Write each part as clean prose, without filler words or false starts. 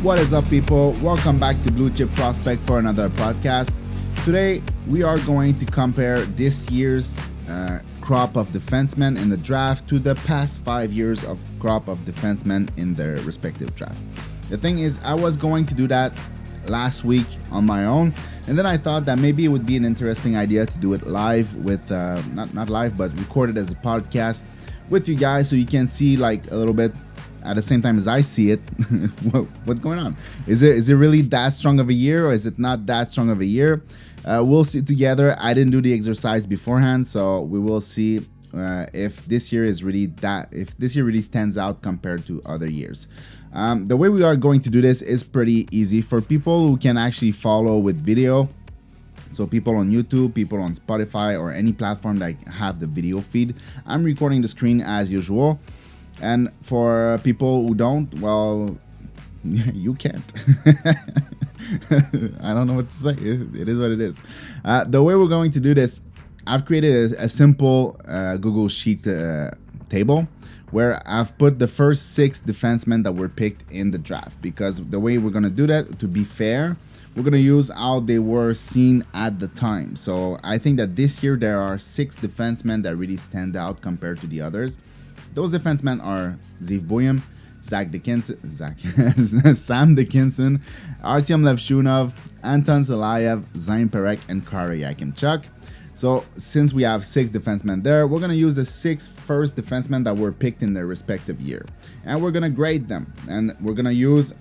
What is up, people? Welcome back to Blue Chip Prospect for another podcast. Today, we are going to compare this year's crop of defensemen in the draft to the past 5 years of crop of defensemen in their respective draft. The thing is, I was going to do that last week on my own, and then I thought that maybe it would be an interesting idea to do it live with, not live, but recorded as a podcast with you guys so you can see like a little bit at the same time as I see it, what's going on? Is it really that strong of a year, or is it not that strong of a year? We'll see together. I didn't do the exercise beforehand, so we will see if this year really stands out compared to other years. The way we are going to do this is pretty easy for people who can actually follow with video. So people on YouTube, people on Spotify, or any platform that have the video feed. I'm recording the screen as usual. And for people who don't, well, you can't. I don't know what to say. It is what it is. The way we're going to do this, I've created a simple Google Sheet table where I've put the first 6 defensemen that were picked in the draft. Because the way we're going to do that, to be fair, we're going to use how they were seen at the time. So I think that this year there are 6 defensemen that really stand out compared to the others. Those defensemen are Zeev Buium, Sam Dickinson, Artyom Levshunov, Anton Zelayev, Zayn Perek, and Kara Yakimchuk. So since we have 6 defensemen there, we're going to use the 6 first defensemen that were picked in their respective year. And we're going to grade them. And we're going to use,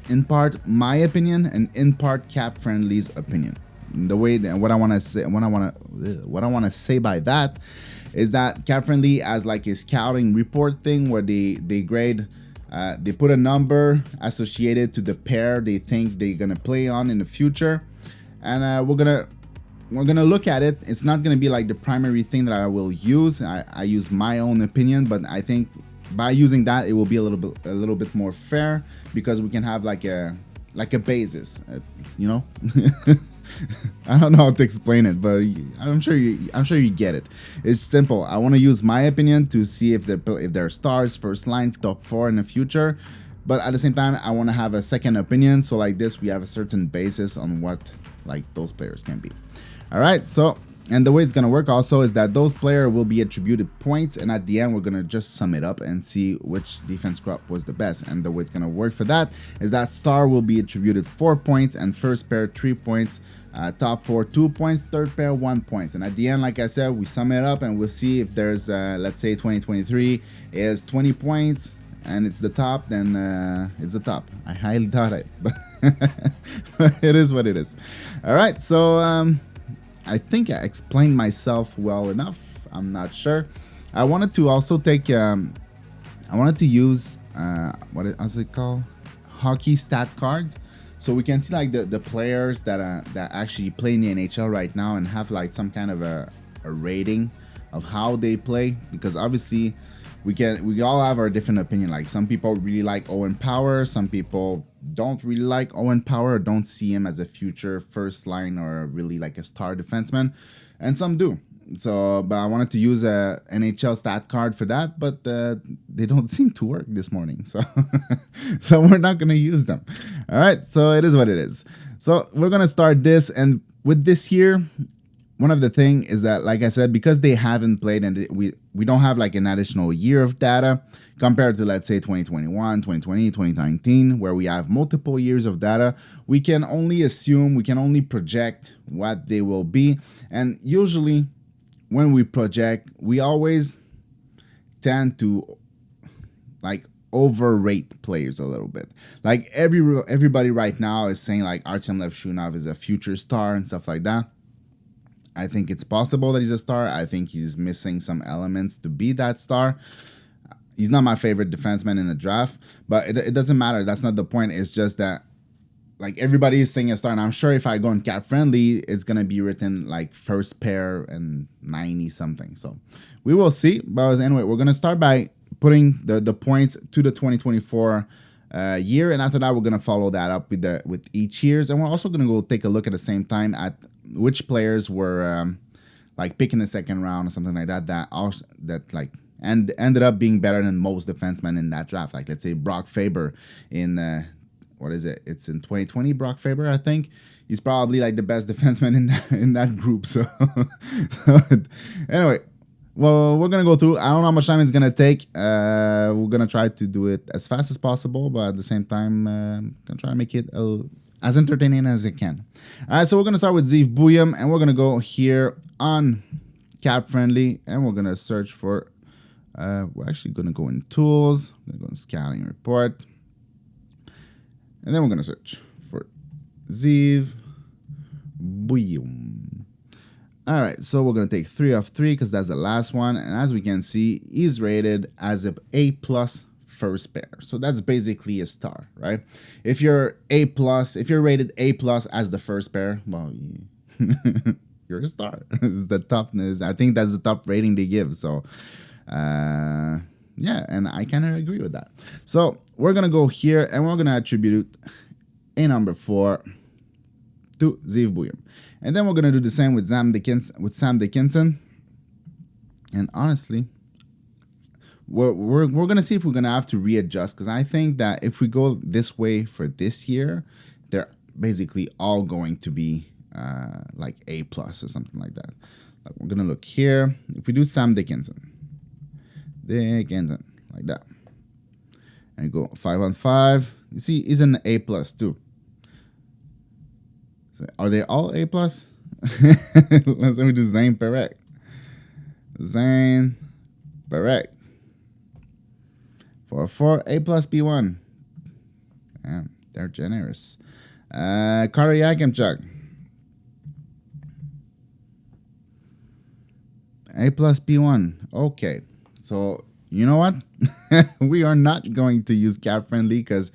in part, my opinion, and in part, Cap Friendly's opinion. The way that what I want to say by that is that Cap Friendly has like a scouting report thing where they grade, they put a number associated to the pair they think they're gonna play on in the future, and we're gonna look at it. It's not gonna be like the primary thing that I will use. I use my own opinion, but I think by using that it will be a little bit more fair, because we can have like a basis, you know. I don't know how to explain it, but I'm sure you get it. It's simple. I want to use my opinion to see if they're stars, first line, top 4 in the future. But at the same time, I want to have a second opinion. So like this, we have a certain basis on what like those players can be. All right. So, and the way it's going to work also is that those players will be attributed points. And at the end, we're going to just sum it up and see which defense crop was the best. And the way it's going to work for that is that star will be attributed 4 points, and first pair 3 points. Top 4 2 points, third pair 1 point, and at the end, like I said, we sum it up and we'll see if there's let's say 2023 is 20 points and it's the top, then it's the top. I highly doubt it, but it is what it is. All right, so I think I explained myself well enough. I'm not sure. I wanted to also take I wanted to use what's it called, hockey stat cards. So we can see like the players that actually play in the NHL right now and have like some kind of a rating of how they play, because obviously we all have our different opinion. Like some people really like Owen Power, some people don't really like Owen Power, or don't see him as a future first line or really like a star defenseman, and some do. So, but I wanted to use a NHL stat card for that, but they don't seem to work this morning. So, so we're not going to use them. All right. So it is what it is. So we're going to start this. And with this year, one of the thing is that, like I said, because they haven't played and we don't have like an additional year of data compared to, let's say, 2021, 2020, 2019, where we have multiple years of data, we can only assume, we can only project what they will be. And usually, when we project, we always tend to like overrate players a little bit. Like everybody right now is saying like Artyom Levshunov is a future star and stuff like that. I think it's possible that he's a star. I think he's missing some elements to be that star. He's not my favorite defenseman in the draft, but it doesn't matter. That's not the point. It's just that like everybody is saying a star, and I'm sure if I go on Cap Friendly, it's gonna be written like first pair and 90 something. So we will see. But anyway, we're gonna start by putting the points to the 2024 year, and after that, we're gonna follow that up with each years, and we're also gonna go take a look at the same time at which players were like picked in the second round or something like that. That like and ended up being better than most defensemen in that draft. Like, let's say Brock Faber in what is it? It's in 2020. Brock Faber, I think. He's probably like the best defenseman in that group. So anyway, well, we're gonna go through. I don't know how much time it's gonna take. We're gonna try to do it as fast as possible, but at the same time, gonna try to make it as entertaining as it can. All right, so we're gonna start with Zeev Buyum, and we're gonna go here on Cap Friendly, and we're gonna search for. We're actually gonna go in Tools. We're gonna go in Scouting Report, and then we're gonna search for Zeev Buyum. All right, so we're gonna take 3 of 3 because that's the last one, and as we can see, he's rated as a A+ first pair. So that's basically a star, right? If you're A+, if you're rated A+ as the first pair, well, you're a star. The toughness, I think that's the top rating they give. So, yeah, and I kind of agree with that. So we're gonna go here and we're gonna attribute a number 4 to Zeev Buyum, and then we're gonna do the same with Sam Dickinson. And honestly, we're gonna see if we're gonna have to readjust, because I think that if we go this way for this year, they're basically all going to be like A+ or something like that. Like, we're gonna look here. If we do Sam Dickinson like that, and go 5 on 5, you see he's an A+ too. So are they all A+? Let's let me do Zane Perek. For 4 A+ B1. Damn, they're generous. Carter Yakimchuk. A+ B1. Okay. So, you know what? We are not going to use Cap Friendly, because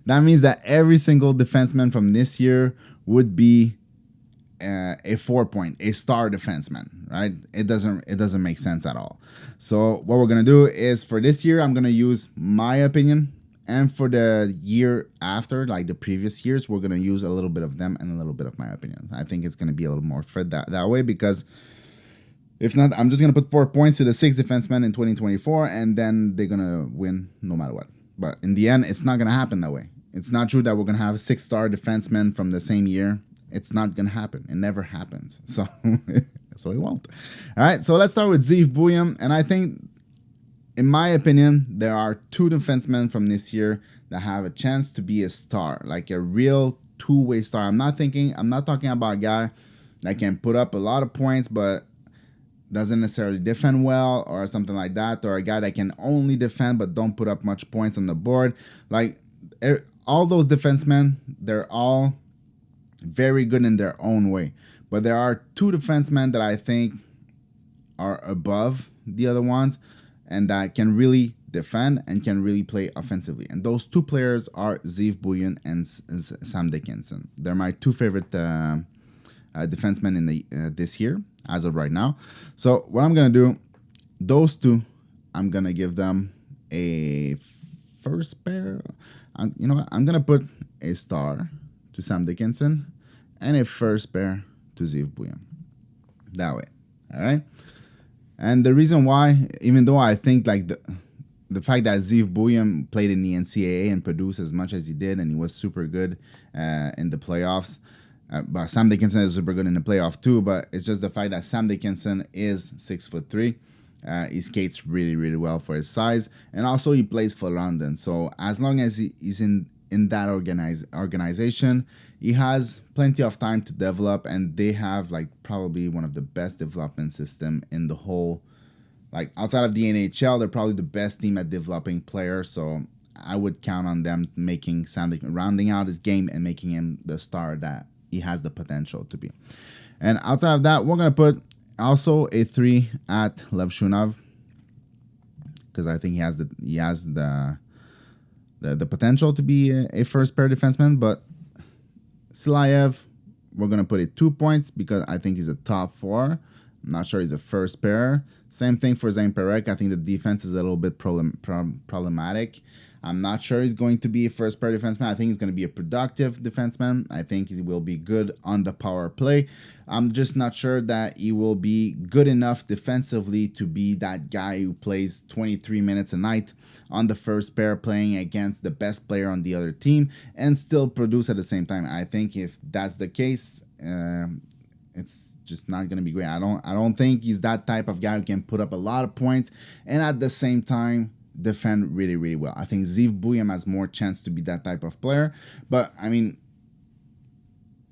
that means that every single defenseman from this year would be a 4-point, a star defenseman, right? It doesn't make sense at all. So what we're gonna do is, for this year, I'm gonna use my opinion, and for the year after, like the previous years, we're gonna use a little bit of them and a little bit of my opinion. I think it's gonna be a little more fair that way, because if not, I'm just gonna put 4 points to the 6 defensemen in 2024, and then they're gonna win no matter what. But in the end, it's not gonna happen that way. It's not true that we're gonna have 6-star defensemen from the same year. It's not gonna happen. It never happens. So, so it won't. All right. So let's start with Zeev Buyum, and I think, in my opinion, there are 2 defensemen from this year that have a chance to be a star, like a real two-way star. I'm not talking about a guy that can put up a lot of points but doesn't necessarily defend well or something like that, or a guy that can only defend but don't put up much points on the board. Like, all those defensemen, they're all very good in their own way. But there are 2 defensemen that I think are above the other ones, and that can really defend and can really play offensively. And those 2 players are Zeev Buyum and Sam Dickinson. They're my 2 favorite defensemen in the this year, as of right now. So what I'm going to do, those 2, I'm going to give them a first pair. You know what? I'm going to put a star to Sam Dickinson and a first pair to Zeev Buyum. That way. All right? And the reason why, even though I think like the fact that Zeev Buyum played in the NCAA and produced as much as he did, and he was super good in the playoffs, but Sam Dickinson is super good in the playoff too, but it's just the fact that Sam Dickinson is 6'3". He skates really, really well for his size, and also he plays for London. So as long as he's in that organization, he has plenty of time to develop, and they have like probably one of the best development system in the whole, like outside of the NHL, they're probably the best team at developing players. So I would count on them making rounding out his game and making him the star that he has the potential to be. And outside of that, we're gonna put also a 3 at Levshunov, because I think he has the potential to be a first pair defenseman. But Silayev, we're gonna put it 2 points because I think he's a top 4. I'm not sure he's a first pair. Same thing for Zane Perek. I think the defense is a little bit problematic. I'm not sure he's going to be a first pair defenseman. I think he's going to be a productive defenseman. I think he will be good on the power play. I'm just not sure that he will be good enough defensively to be that guy who plays 23 minutes a night on the first pair playing against the best player on the other team and still produce at the same time. I think if that's the case, it's just not going to be great. I don't think he's that type of guy who can put up a lot of points and at the same time defend really, really well. I think Ziv Bouyam has more chance to be that type of player, but I mean,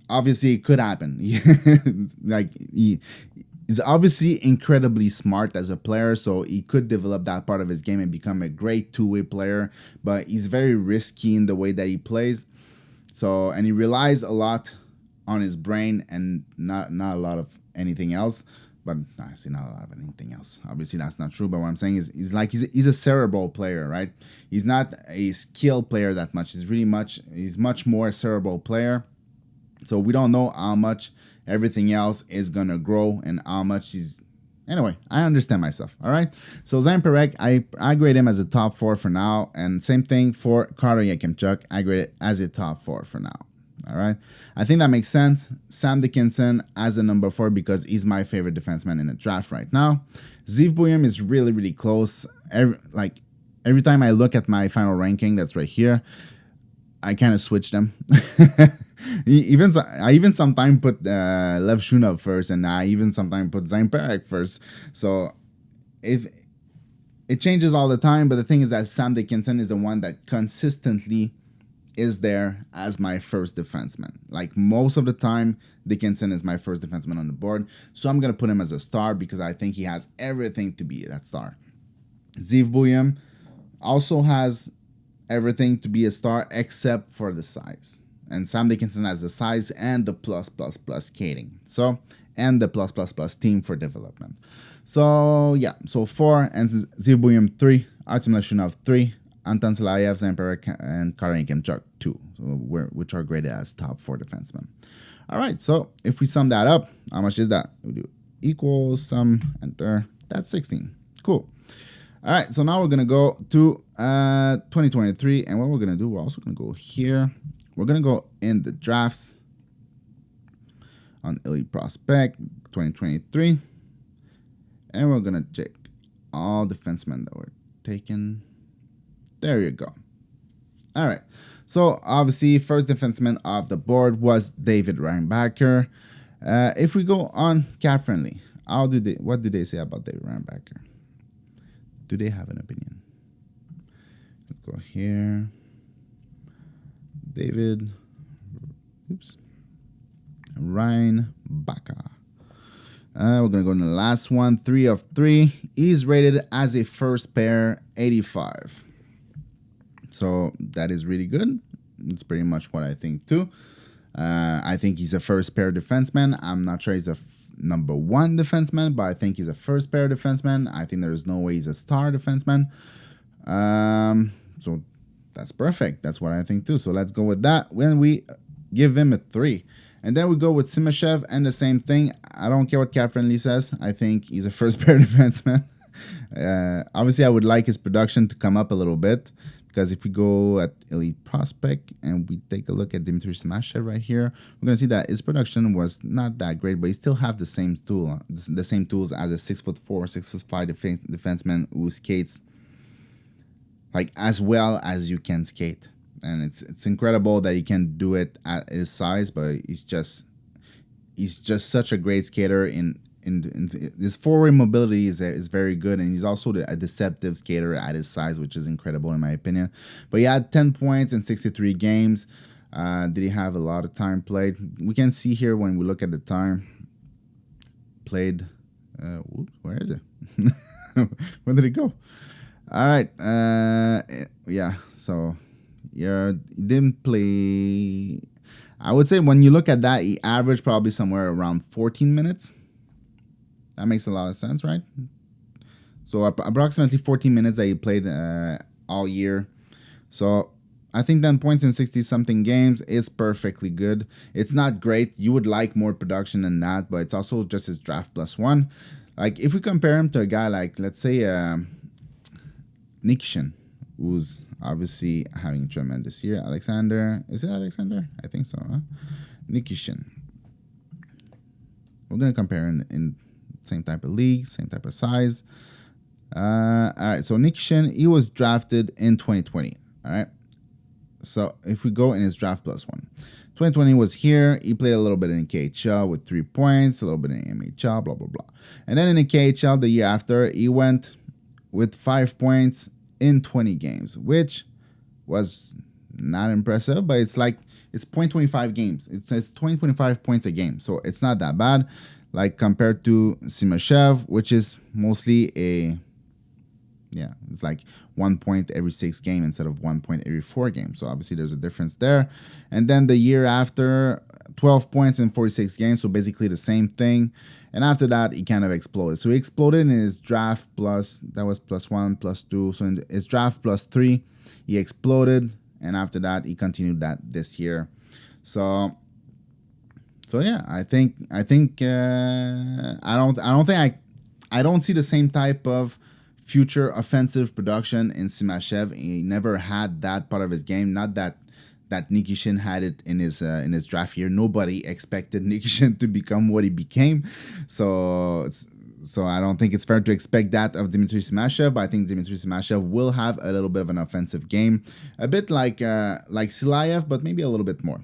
obviously it could happen. Like he's obviously incredibly smart as a player, so he could develop that part of his game and become a great two-way player, but he's very risky in the way that he plays. So, and he relies a lot on his brain and not a lot of anything else. But honestly, not a lot of anything else. Obviously, that's not true. But what I'm saying is, he's a cerebral player, right? He's not a skill player that much. He's much more a cerebral player. So we don't know how much everything else is gonna grow and how much he's. Anyway, I understand myself. All right. So Zane Perek, I grade him as a top 4 for now, and same thing for Carter Yakimchuk. I grade it as a top 4 for now. All right. I think that makes sense. Sam Dickinson as a number 4 because he's my favorite defenseman in the draft right now. Ziv Bouyam is really, really close. Every time I look at my final ranking, that's right here, I kind of switch them. I even sometimes put Lev Shunov first, and I even sometimes put Zane Perek first. So if it changes all the time, but the thing is that Sam Dickinson is the one that consistently is there as my first defenseman. Like most of the time, Dickinson is my first defenseman on the board. So I'm going to put him as a star because I think he has everything to be that star. Ziv Bouyam also has everything to be a star except for the size. And Sam Dickinson has the size and the plus skating. So, and the plus team for development. So, yeah. So 4 and Ziv Bouyam 3. Artem Leshunov 3. Anton Salayev, Zane Perek, and Carter Yakimchuk 2, which are graded as top 4 defensemen. All right, so if we sum that up, how much is that? We do equals sum, enter. That's 16. Cool. All right, so now we're going to go to 2023, and what we're going to do, we're also going to go here. We're going to go in the drafts on Elite Prospect 2023, and we're going to check all defensemen that were taken. There you go. All right. So obviously, first defenseman off the board was David Reinbacher. If we go on Cap Friendly, what do they say about David Reinbacher? Do they have an opinion? Let's go here. David. Reinbacher. We're going to go in the last one. 3 of 3. He's rated as a first pair 85. So that is really good. It's pretty much what I think too. I think he's a first pair defenseman. I'm not sure he's a number 1 defenseman, but I think he's a first pair defenseman. I think there's no way he's a star defenseman. So that's perfect. That's what I think too. So let's go with that. When we give him a 3. And then we go with Simashev and the same thing. I don't care what Cap Friendly says. I think he's a first pair defenseman. Obviously, I would like his production to come up a little bit. Because if we go at Elite Prospect and we take a look at Dmitry Simashev right here, we're going to see that his production was not that great, but he still have the same tools as a 6'4", 6'5" defenseman who skates like as well as you can skate. And it's incredible that he can do it at his size, but he's just such a great skater in his forward mobility is very good, and he's also a deceptive skater at his size, which is incredible in my opinion. But he had 10 points in 63 games. Did he have a lot of time played? We can see here when we look at the time played. Where is it? Where did it go? All right. Yeah. So he didn't play. I would say when you look at that, he averaged probably somewhere around 14 minutes. That makes a lot of sense, right? So approximately 14 minutes that he played all year. So I think 10 points in 60 something games is perfectly good. It's not great. You would like more production than that, but it's also just his draft +1. Like if we compare him to a guy like, let's say, Nikishin, who's obviously having a tremendous year. Alexander, is it Alexander? I think so. Huh? Nikishin. We're gonna compare in same type of league, same type of size. All right. So Nikishin, he was drafted in 2020. All right. So if we go in his draft +1, 2020 was here. He played a little bit in KHL with 3 points, a little bit in MHL, blah, blah, blah. And then in the KHL the year after, he went with 5 points in 20 games, which was not impressive, but it's like, it's 0.25 games. It's 20.25 points a game. So it's not that bad. Like compared to Simashev, which is mostly it's like 1 point every 6 games instead of 1 point every 4 games. So obviously there's a difference there. And then the year after, 12 points in 46 games. So basically the same thing. And after that, he kind of exploded. So he exploded in his draft that was +1, +2. So in his draft +3, he exploded. And after that, he continued that this year. So yeah, I don't see the same type of future offensive production in Simashev. He never had that part of his game. Not that Nikishin had it in his draft year. Nobody expected Nikishin to become what he became. So I don't think it's fair to expect that of Dmitry Simashev. But I think Dmitry Simashev will have a little bit of an offensive game, a bit like Silayev, but maybe a little bit more.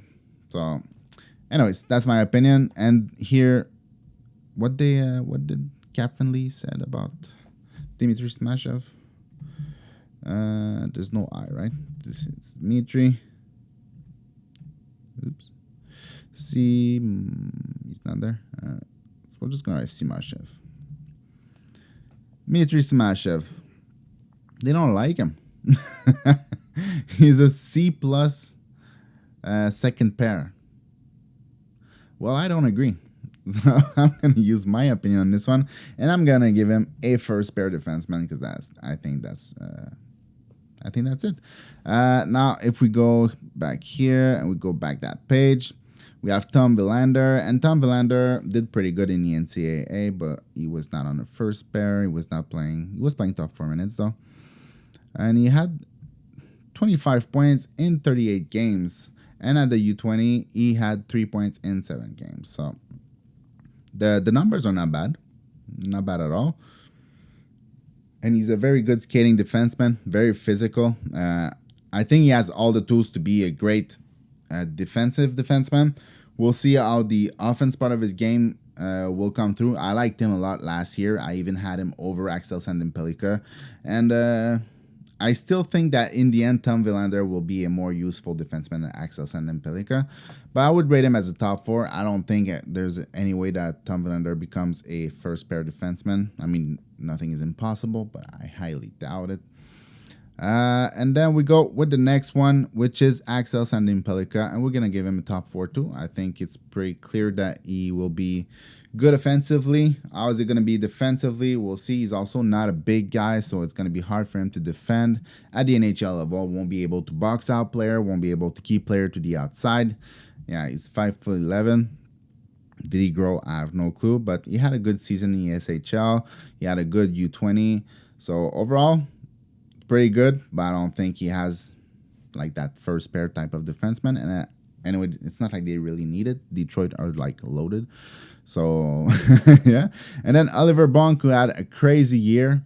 So, anyways, that's my opinion. And here, what did Captain Lee said about Dmitry Simashev? There's no I, right? This is Dmitry. Oops. He's not there. So we're just gonna write Simashev. Dmitry Simashev. They don't like him. He's a C+ second pair. Well, I don't agree. So I'm going to use my opinion on this one, and I'm going to give him a first pair defenseman because I think that's it. Now, if we go back here and we go back that page, we have Tom Willander, and Tom Willander did pretty good in the NCAA, but he was not on the first pair. He was playing top 4 minutes though, and he had 25 points in 38 games. And at the U20, he had 3 points in 7 games. So the numbers are not bad at all. And he's a very good skating defenseman, very physical. I think he has all the tools to be a great defensive defenseman. We'll see how the offense part of his game will come through. I liked him a lot last year. I even had him over Axel Sandin-Pellikka. And I still think that in the end, Tom Willander will be a more useful defenseman than Axel Sandin-Pellikka. But I would rate him as a top 4. I don't think there's any way that Tom Willander becomes a first pair defenseman. I mean, nothing is impossible, but I highly doubt it. And then we go with the next one, which is Axel Sandin-Pellikka, and we're going to give him a top 4 too. I think it's pretty clear that he will be good offensively. How is it going to be defensively? We'll see. He's also not a big guy, so it's going to be hard for him to defend at the NHL level. Won't be able to box out player, won't be able to keep player to the outside. Yeah, he's 5'11". Did he grow? I have no clue, but he had a good season in the SHL. He had a good U20. So overall, pretty good, but I don't think he has like that first pair type of defenseman. And anyway, it's not like they really need it. Detroit are like loaded. So, yeah. And then Oliver Bonk, who had a crazy year.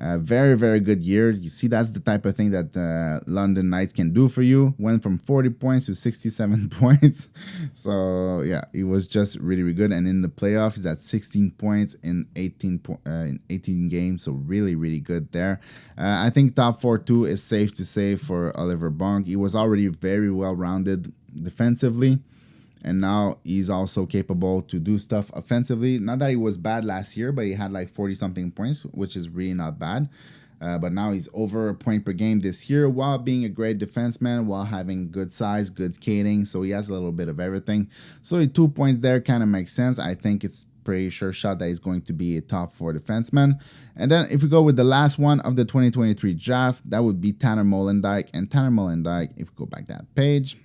A very, very good year. You see, that's the type of thing that London Knights can do for you. Went from 40 points to 67 points. So, yeah, he was just really, really good. And in the playoffs, he's at 16 points in 18 games. So, really, really good there. I think top 4 too is safe to say for Oliver Bonk. He was already very well-rounded defensively. And now he's also capable to do stuff offensively. Not that he was bad last year, but he had like 40-something points, which is really not bad. But now he's over a point per game this year while being a great defenseman, while having good size, good skating. So he has a little bit of everything. So 2 points there kind of makes sense. I think it's pretty sure shot that he's going to be a top 4 defenseman. And then if we go with the last one of the 2023 draft, that would be Tanner Molendyk. And Tanner Molendyk, if we go back that page,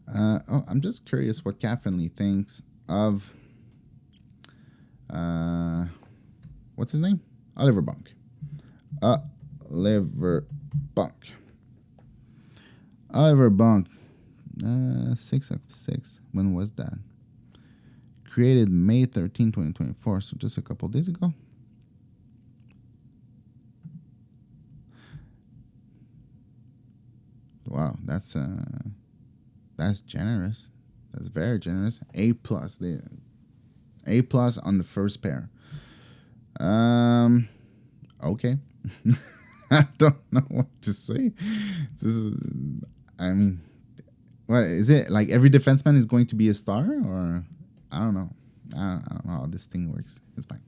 I'm just curious what Cap Friendly thinks of what's his name? Oliver Bunk. Oliver Bunk. 6 of 6. When was that? Created May 13, 2024. So just a couple days ago. Wow, that's generous. That's very generous. A+. A+ on the first pair. Okay. I don't know what to say. This is, I mean, what is it? Like every defenseman is going to be a star, or I don't know. I don't know how this thing works. It's fine.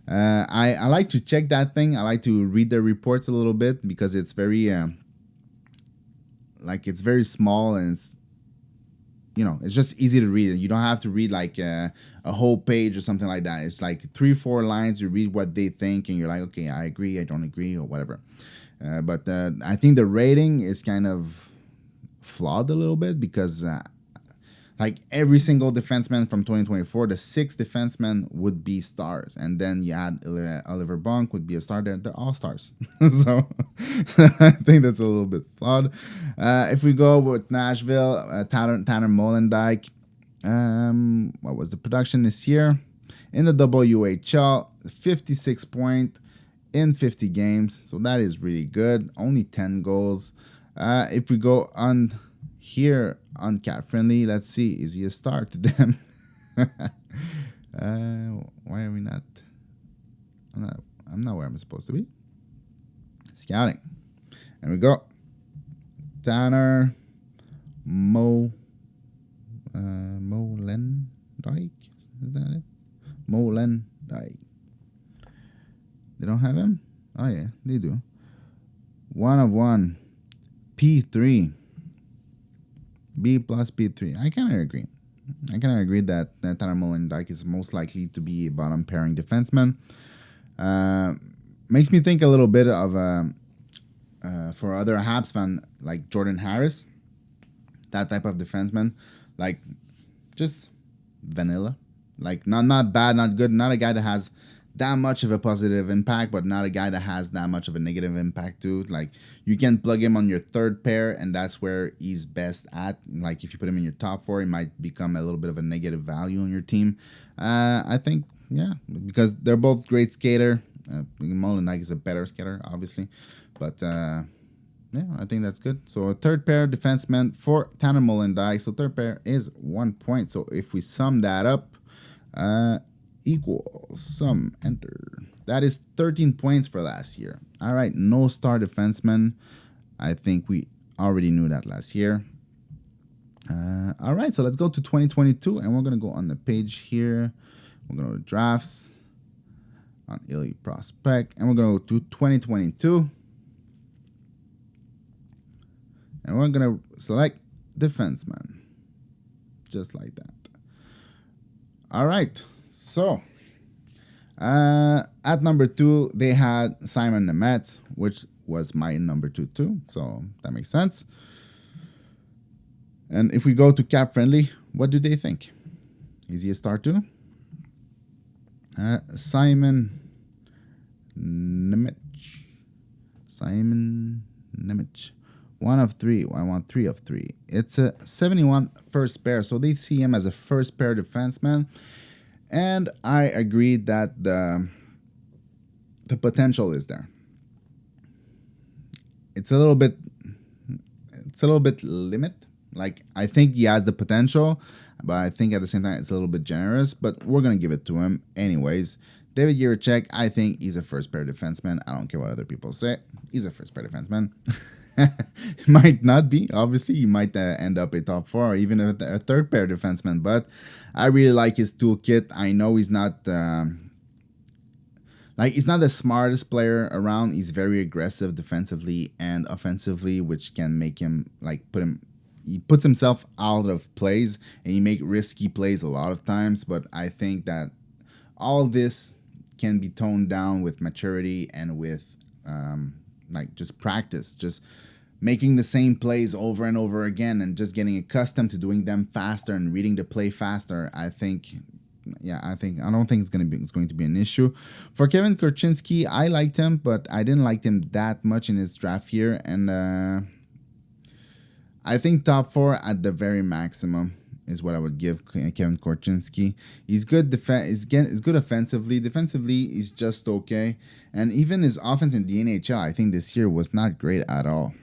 I like to check that thing. I like to read the reports a little bit because it's very it's very small and it's, it's just easy to read. You don't have to read like a whole page or something like that. It's like 3-4 lines. You read what they think and you're like, okay, I agree, I don't agree, or whatever. But I think the rating is kind of flawed a little bit because like every single defenseman from 2024, the 6 defensemen would be stars. And then you add Oliver Bunk would be a star. They're all stars. So I think that's a little bit flawed. If we go with Nashville, Tanner Molendyk, what was the production this year? In the WHL, 56 points in 50 games. So that is really good. Only 10 goals. If we go on here on Cap Friendly, let's see, is he a star to them? Why are we not? I'm not where I'm supposed to be. Scouting. And we go. Tanner Molendyk. Is that it? Molendyk. They don't have him? Oh yeah, they do. 1 of 1. P3. B plus P3. I kind of agree. that Tanner Molendyk is most likely to be a bottom pairing defenseman. Makes me think a little bit of for other Habs fan like Jordan Harris, that type of defenseman, like just vanilla, like not bad, not good, not a guy that has that much of a positive impact, but not a guy that has that much of a negative impact too. Like you can plug him on your third pair, and that's where he's best at. Like if you put him in your top 4, he might become a little bit of a negative value on your team. I think, yeah, because they're both great skater. Molendyk is a better skater, obviously, but yeah, I think that's good. So a third pair defenseman for Tanner Molendyk. So third pair is 1 point. So if we sum that up, equals sum, enter. That is 13 points for last year. All right, no star defenseman. I think we already knew that last year. All right, so let's go to 2022, and we're going to go on the page here. We're going to go to drafts on Elite Prospect, and we're going to go to 2022. And we're going to select defenseman, just like that. All right. So, at number 2, they had Simon Nemeth, which was my number 2 too. So that makes sense. And if we go to Cap Friendly, what do they think? Is he a star too? Simon Nemeth. 1 of 3. I want 3 of 3. It's a 71 first pair. So they see him as a first pair defenseman. And I agree that the potential is there. It's a little bit limit. Like I think he has the potential, but I think at the same time it's a little bit generous. But we're gonna give it to him anyways. David Jiricek, I think he's a first pair defenseman. I don't care what other people say. He's a first pair defenseman. Might not be, obviously. He might end up a top 4 or even a third pair defenseman. But I really like his toolkit. I know he's not he's not the smartest player around. He's very aggressive defensively and offensively, which can make him put him he puts himself out of plays and he make risky plays a lot of times. But I think that all this can be toned down with maturity and with like just practice, just making the same plays over and over again and just getting accustomed to doing them faster and reading the play faster. I don't think it's going to be an issue. For Kevin Korchinski, I liked him, but I didn't like him that much in his draft year, and I think top 4 at the very maximum is what I would give Kevin Korchinski. He's good he's good offensively. Defensively, he's just okay, and even his offense in the NHL, I think this year was not great at all.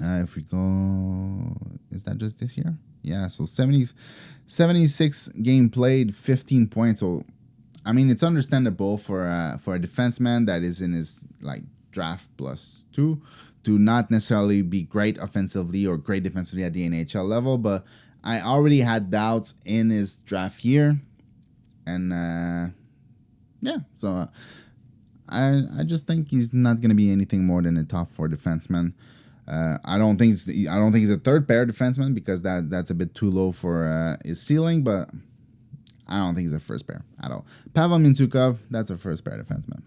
If we go, is that just this year? Yeah, so 76 game played, 15 points. So, I mean, it's understandable for a defenseman that is in his like draft +2 to not necessarily be great offensively or great defensively at the NHL level. But I already had doubts in his draft year, and so I just think he's not going to be anything more than a top 4 defenseman. I don't think he's a third pair defenseman because that's a bit too low for his ceiling, but I don't think he's a first pair at all. Pavel Mintyukov, that's a first pair defenseman.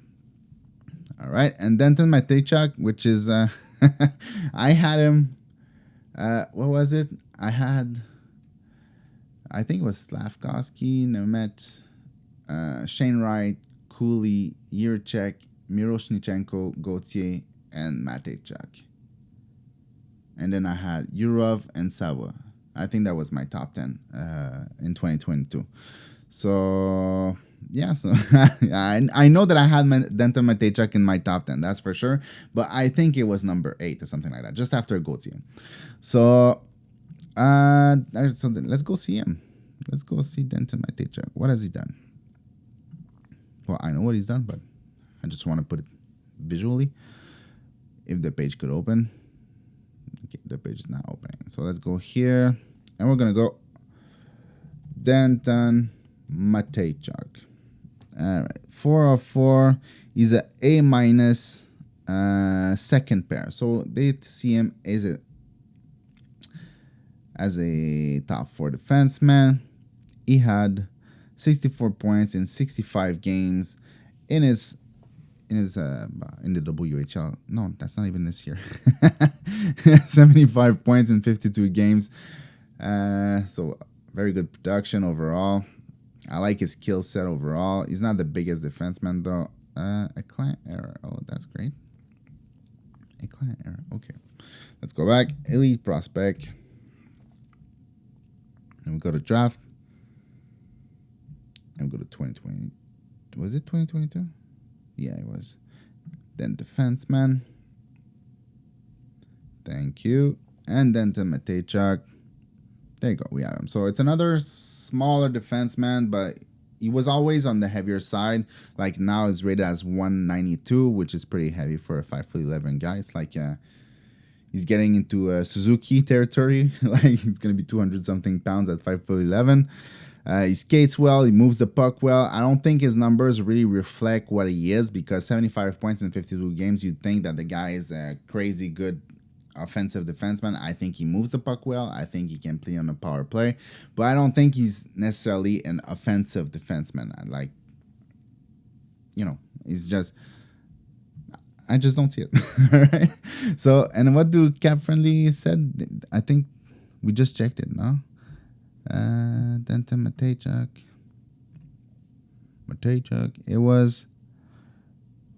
All right, and Denton Mateychuk, which is I had him. What was it? I think it was Slavkovsky, Nemeth, Shane Wright, Cooley, Yurchek, Miroshnichenko, Gauthier, and Mateychuk. And then I had Yurov and Savoie. I think that was my top 10 in 2022. So, yeah. So I know that I had Denton Mateychuk in my top 10. That's for sure. But I think it was number 8 or something like that. Just after Gauthier. So, there's something. Let's go see him. Let's go see Denton Mateychuk. What has he done? Well, I know what he's done, but I just want to put it visually. If the page could open. Okay, the page is not opening. So let's go here. And we're going to go Denton Mateychuk. All right. 4 of 4. He's an A- second pair. So they see him as a top 4 defenseman. He had 64 points in 65 games in the WHL. No, that's not even this year. 75 points in 52 games. So very good production overall. I like his skill set overall. He's not the biggest defenseman though. A client error. Oh, that's great. A client error. Okay. Let's go back. Elite prospect. And we go to draft. And we go to 2020. Was it 2022? Yeah, it was. Then defenseman. Thank you. And then to Mateychuk. There you go. We have him. So it's another smaller defenseman, but he was always on the heavier side. Like now he's rated as 192, which is pretty heavy for a 5'11" guy. It's like he's getting into Suzuki territory. Like he's going to be 200 something pounds at 5'11". He skates well. He moves the puck well. I don't think his numbers really reflect what he is because 75 points in 52 games, you'd think that the guy is a crazy good offensive defenseman. I think he moves the puck well. I think he can play on a power play. But I don't think he's necessarily an offensive defenseman. He's just... I just don't see it. All right. So, and what do Cap Friendly said? I think we just checked it, no? Denton Mateychuk. It was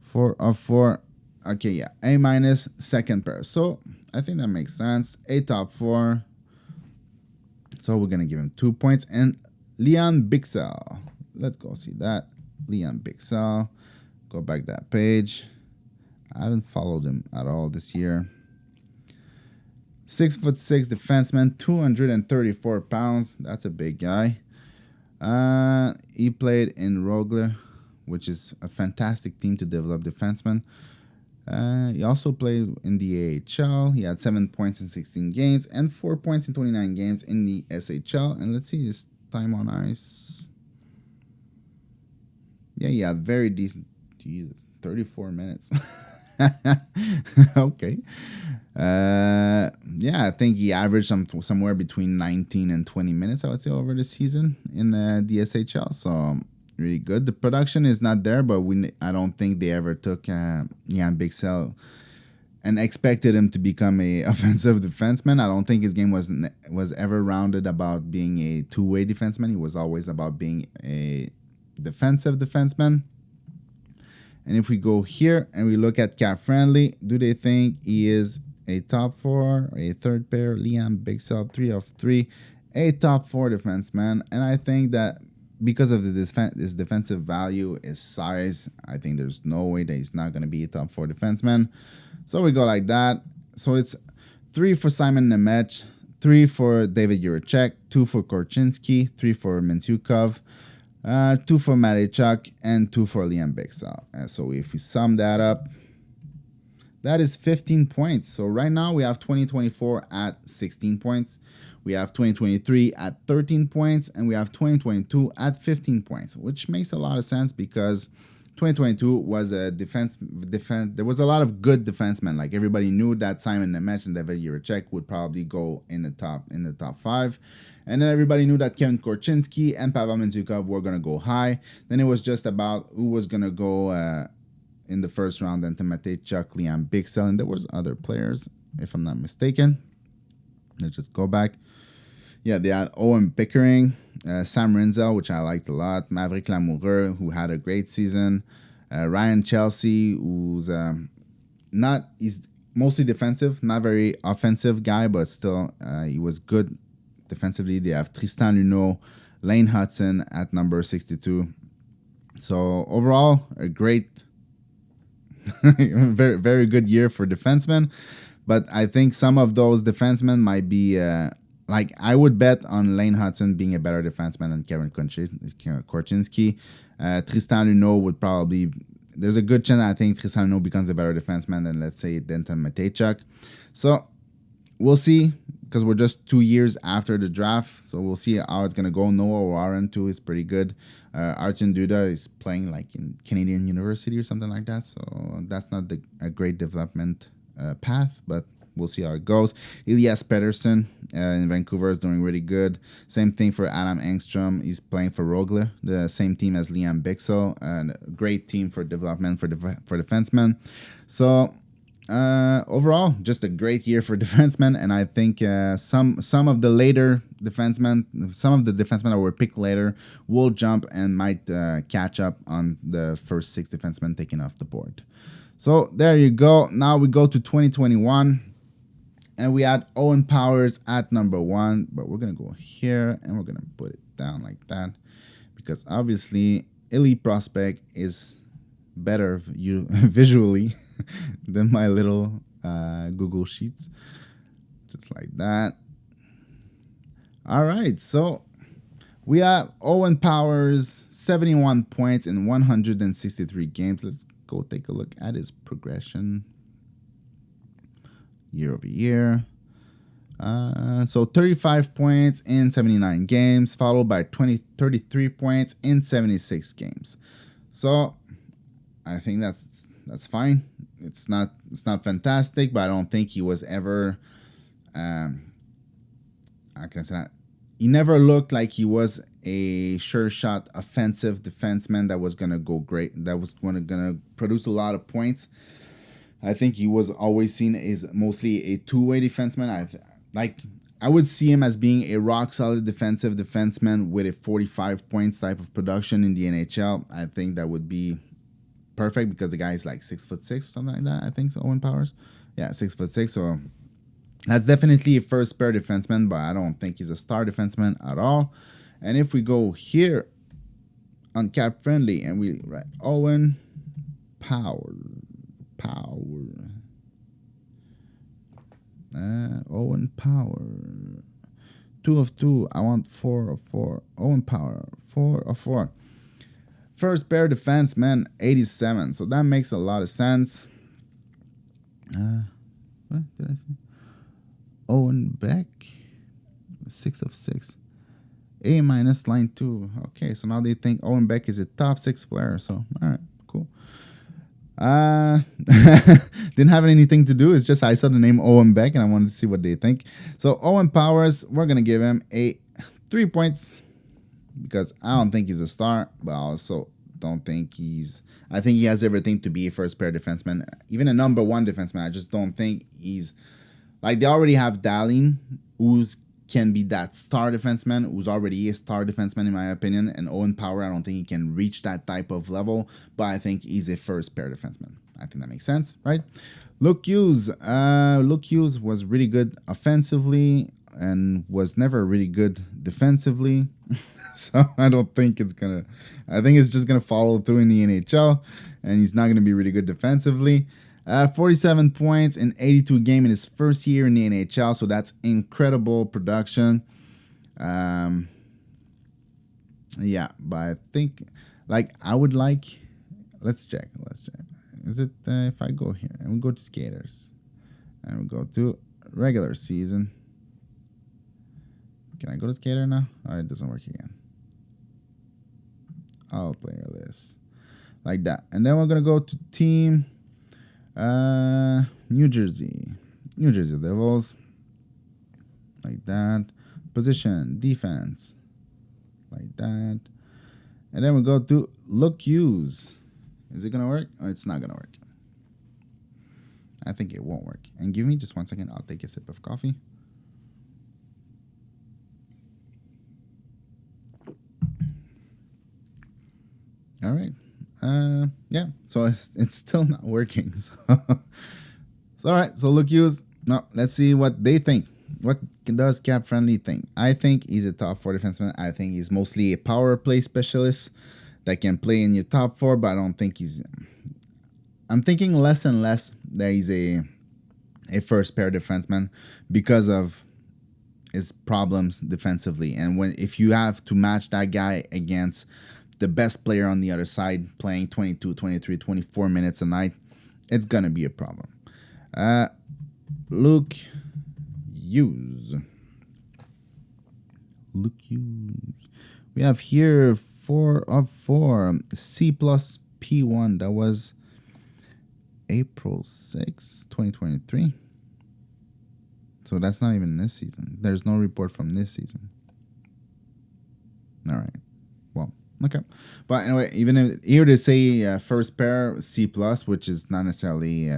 4 of 4. Okay, yeah. A- second pair. So I think that makes sense. A top 4. So we're gonna give him 2 points. And Leon Bixel. Let's go see that. Leon Bixel. Go back that page. I haven't followed him at all this year. 6'6" defenseman, 234 pounds. That's a big guy. He played in Rögle, which is a fantastic team to develop defensemen. He also played in the AHL. He had 7 points in 16 games and 4 points in 29 games in the SHL. And let's see his time on ice. Yeah, he had very decent. Jesus, 34 minutes. Okay. Yeah, I think he averaged somewhere between 19 and 20 minutes, I would say, over the season in the SHL. So really good. The production is not there, but I don't think they ever took Jan Bixel and expected him to become a offensive defenseman. I don't think his game was ever rounded about being a two-way defenseman. He was always about being a defensive defenseman. And if we go here and we look at Cap Friendly, do they think he is a top four, a third pair? Liam Bixel, 3 of 3, a top four defenseman. And I think that because of his defensive value, his size, I think there's no way that he's not going to be a top four defenseman. So we go like that. So it's 3 for Simon Nemec, 3 for David Juracek, 2 for Korchinski, 3 for Mintyukov, 2 for Malechuk, and 2 for Liam Bixel. So if we sum that up, that is 15 points. So right now we have 2024 at 16 points. We have 2023 at 13 points, and we have 2022 at 15 points, which makes a lot of sense because 2022 was a defense. There was a lot of good defensemen. Like everybody knew that Simon Nemec and David Juracek would probably go in the top 5, and then everybody knew that Kevin Korchinski and Pavel Mintyukov were gonna go high. Then it was just about who was gonna go in the first round. Then Timotej Chuck, Liam Bixel, and there was other players, if I'm not mistaken. Let's just go back. Yeah, they had Owen Pickering, Sam Rinzel, which I liked a lot, Maverick Lamoureux, who had a great season, Ryan Chelsea, who's he's mostly defensive, not very offensive guy, but still he was good defensively. They have Tristan Luneau, Lane Hudson at number 62. So overall, a great, very, very good year for defensemen. But I think some of those defensemen might be... like, I would bet on Lane Hudson being a better defenseman than Kevin Korchinski. Tristan Luneau would probably... There's a good chance I think Tristan Luneau becomes a better defenseman than, let's say, Denton Matejchuk. So, we'll see, because we're just 2 years after the draft. So, we'll see how it's going to go. Noah Warren, too, is pretty good. Artyom Duda is playing, like, in Canadian University or something like that. So, that's not a great development path, but... we'll see how it goes. Elias Pettersson in Vancouver is doing really good. Same thing for Adam Engstrom. He's playing for Rögle, the same team as Liam Bixel. And a great team for development for defensemen. So overall, just a great year for defensemen. And I think some of the later defensemen, some of the defensemen that were picked later will jump and might catch up on the first 6 defensemen taken off the board. So there you go. Now we go to 2021. And we had Owen Powers at number 1, but we're going to go here and we're going to put it down like that because obviously elite prospect is better visually than my little Google Sheets. Just like that. All right, so we have Owen Powers, 71 points in 163 games. Let's go take a look at his progression. Year over year. So 35 points in 79 games, followed by 33 points in 76 games. So I think that's fine. It's not fantastic, but I don't think he was ever I can say that he never looked like he was a sure shot offensive defenseman that was gonna go great, that was gonna produce a lot of points. I think he was always seen as mostly a two-way defenseman. I would see him as being a rock-solid defensive defenseman with a 45 points type of production in the NHL. I think that would be perfect because the guy is like 6'6" or something like that. I think so. Owen Powers, yeah, 6'6". So that's definitely a first pair defenseman, but I don't think he's a star defenseman at all. And if we go here on Cap Friendly and we write Owen Powers. Owen Power, 2 of 2. I want 4 of 4. Owen Power, 4 of 4. First pair defenseman, 87. So that makes a lot of sense. What did I say? Owen Beck, 6 of 6. A minus line 2. Okay, so now they think Owen Beck is a top 6 player. So all right, cool. Didn't have anything to do. It's just I saw the name Owen Beck and I wanted to see what they think. So Owen Powers, we're gonna give him a 3 points because I don't think he's a star, but I also don't think I think he has everything to be a first pair defenseman, even a number one defenseman. I just don't think he's like they already have Dallin, who's can be that star defenseman, who's already a star defenseman in my opinion, and Owen Power, I don't think he can reach that type of level, but I think he's a first pair defenseman. I think that makes sense, right? Luke Hughes was really good offensively and was never really good defensively. So I don't think I think it's just gonna follow through in the NHL, and he's not gonna be really good defensively. 47 points in 82 games in his first year in the NHL, so that's incredible production. Yeah, but I think I would like. Let's check. Is it if I go here and we go to skaters and we go to regular season? Can I go to skater now? Oh, it doesn't work again. I'll player list like that, and then we're gonna go to team. New Jersey Devils, like that. Position, defense, like that. And then we go to Luke Hughes. Is it gonna work? Or it's not gonna work. I think it won't work. And give me just 1 second. I'll take a sip of coffee. All right. Yeah, so it's still not working. So, all right. So Luke Hughes. No, let's see what they think. What does Cap Friendly think? I think he's a top 4 defenseman. I think he's mostly a power play specialist that can play in your top 4, but I don't think he's. I'm thinking less and less that he's a first pair defenseman because of his problems defensively, and if you have to match that guy against the best player on the other side playing 22, 23, 24 minutes a night, it's going to be a problem. Luke Hughes. We have here 4 of 4. C plus P1. That was April 6, 2023. So that's not even this season. There's no report from this season. All right. Well, okay. But anyway, even if here they say first pair C plus, which is not necessarily,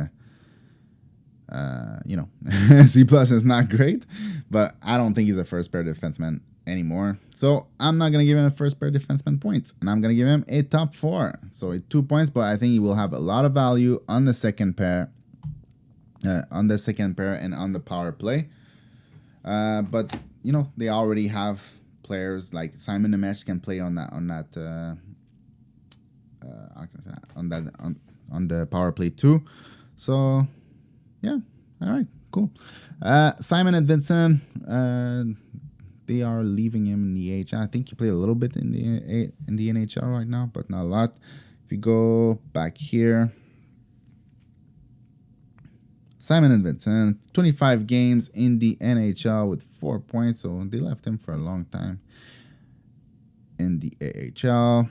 C plus is not great, but I don't think he's a first pair defenseman anymore. So I'm not going to give him a first pair defenseman points, and I'm going to give him a top 4. So 2 points, but I think he will have a lot of value on the second pair, and on the power play. But, they already have players like Simon Nemec can play on that how can I say that? on the power play too. So yeah, all right, cool. Simon and Vincent, they are leaving him in the AHL. I think he played a little bit in the NHL right now, but not a lot. If you go back here, Simon and Vincent, 25 games in the NHL with 4 points, so they left him for a long time in the AHL.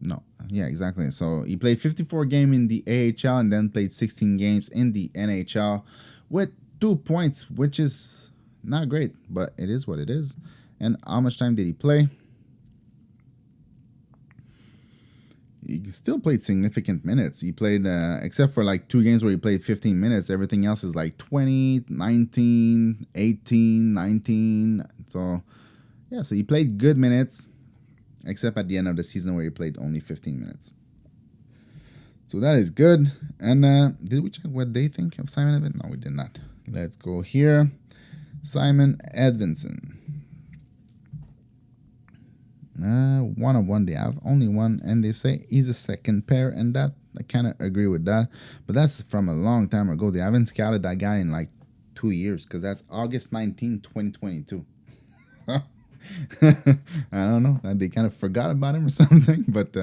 No, yeah, exactly. So he played 54 games in the AHL and then played 16 games in the NHL with 2 points, which is not great, but it is what it is. And how much time did he play? He still played significant minutes. He played, except for like 2 games where he played 15 minutes, everything else is like 20, 19, 18, 19. So, yeah, so he played good minutes, except at the end of the season where he played only 15 minutes. So that is good. And did we check what they think of Simon Edvinsson? No, we did not. Let's go here. Simon Edvinsson. 1 of 1. They have only 1, and they say he's a second pair, and that I kind of agree with that. But that's from a long time ago. They haven't scouted that guy in like 2 years, because that's August 19, 2022. I don't know. They kind of forgot about him or something. But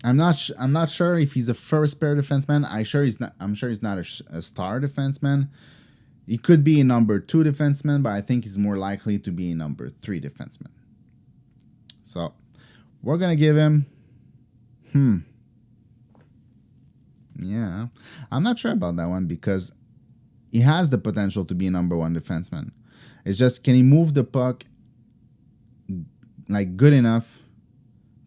I'm not sure if he's a first pair defenseman. I'm sure he's not a star defenseman. He could be a number 2 defenseman, but I think he's more likely to be a number 3 defenseman. So we're gonna give him Yeah, I'm not sure about that one because he has the potential to be a number one defenseman. It's just, can he move the puck like good enough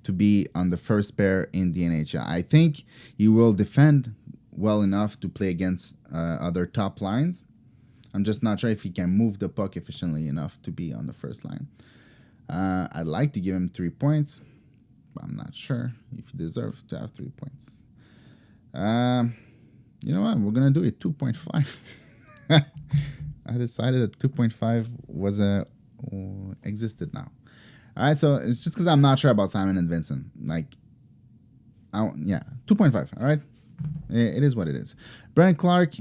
to be on the first pair in the NHL? I think he will defend well enough to play against other top lines. I'm just not sure if he can move the puck efficiently enough to be on the first line. I'd like to give him 3 points, but I'm not sure if he deserves to have 3 points. You know what? We're gonna do it 2.5. I decided that 2.5 was existed now. All right, so it's just because I'm not sure about Simon and Vincent. Like, 2.5. All right, it is what it is. Brent Clark.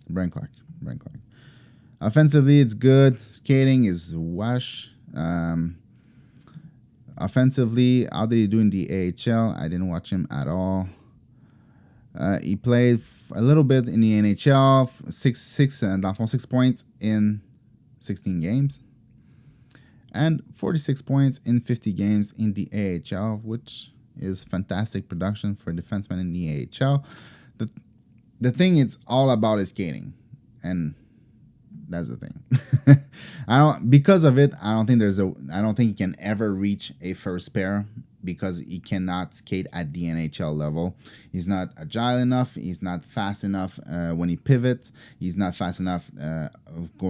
Brent Clark. Offensively, it's good. Skating is wash. Offensively, how did he do in the AHL? I didn't watch him at all. He played a little bit in the NHL, 6 points in 16 games, and 46 points in 50 games in the AHL, which is fantastic production for a defenseman in the AHL. The thing it's all about is skating, and that's the thing. Because of it, I don't think he can ever reach a first pair because he cannot skate at the NHL level. He's not agile enough. He's not fast enough when he pivots. He's not fast enough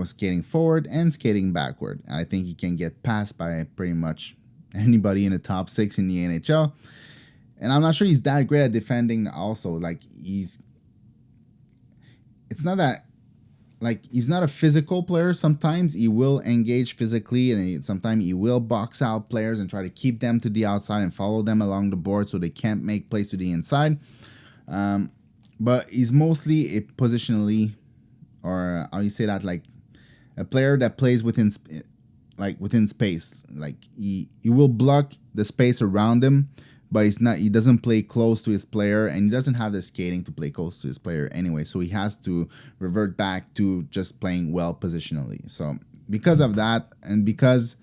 skating forward and skating backward. I think he can get passed by pretty much anybody in the top 6 in the NHL. And I'm not sure he's that great at defending also. Like, it's not that, like, he's not a physical player. Sometimes he will engage physically, and sometimes he will box out players and try to keep them to the outside and follow them along the board so they can't make plays to the inside. But he's mostly a positionally, or how you say that, like a player that plays within space. Like, he will block the space around him, but he doesn't play close to his player, and he doesn't have the skating to play close to his player anyway, so he has to revert back to just playing well positionally. So because of that, and because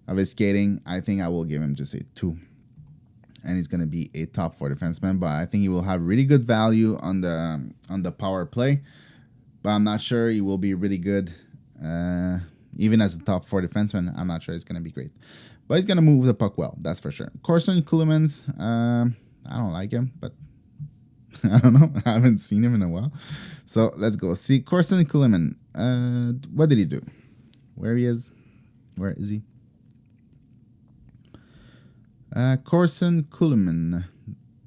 of his skating, I think I will give him just a 2. And he's going to be a top 4 defenseman, but I think he will have really good value on the power play, but I'm not sure he will be really good even as a top 4 defenseman. I'm not sure it's going to be great. But he's going to move the puck well, that's for sure. Corson Kuhlman's, I don't like him, but I don't know. I haven't seen him in a while. So let's go see Corson Kuhlman. What did he do? Where is he? Corson Kuhlman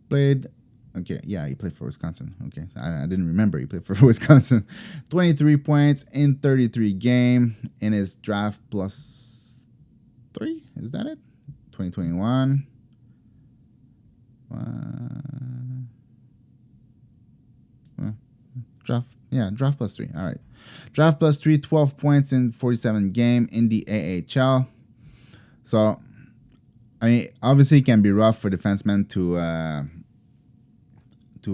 played. Okay, yeah, he played for Wisconsin. Okay, I didn't remember he played for Wisconsin. 23 points in 33 games in his draft plus 3, is that it? 2021. Draft plus 3. All right. Draft plus 3, 12 points in 47 games in the AHL. So, I mean, obviously it can be rough for defensemen to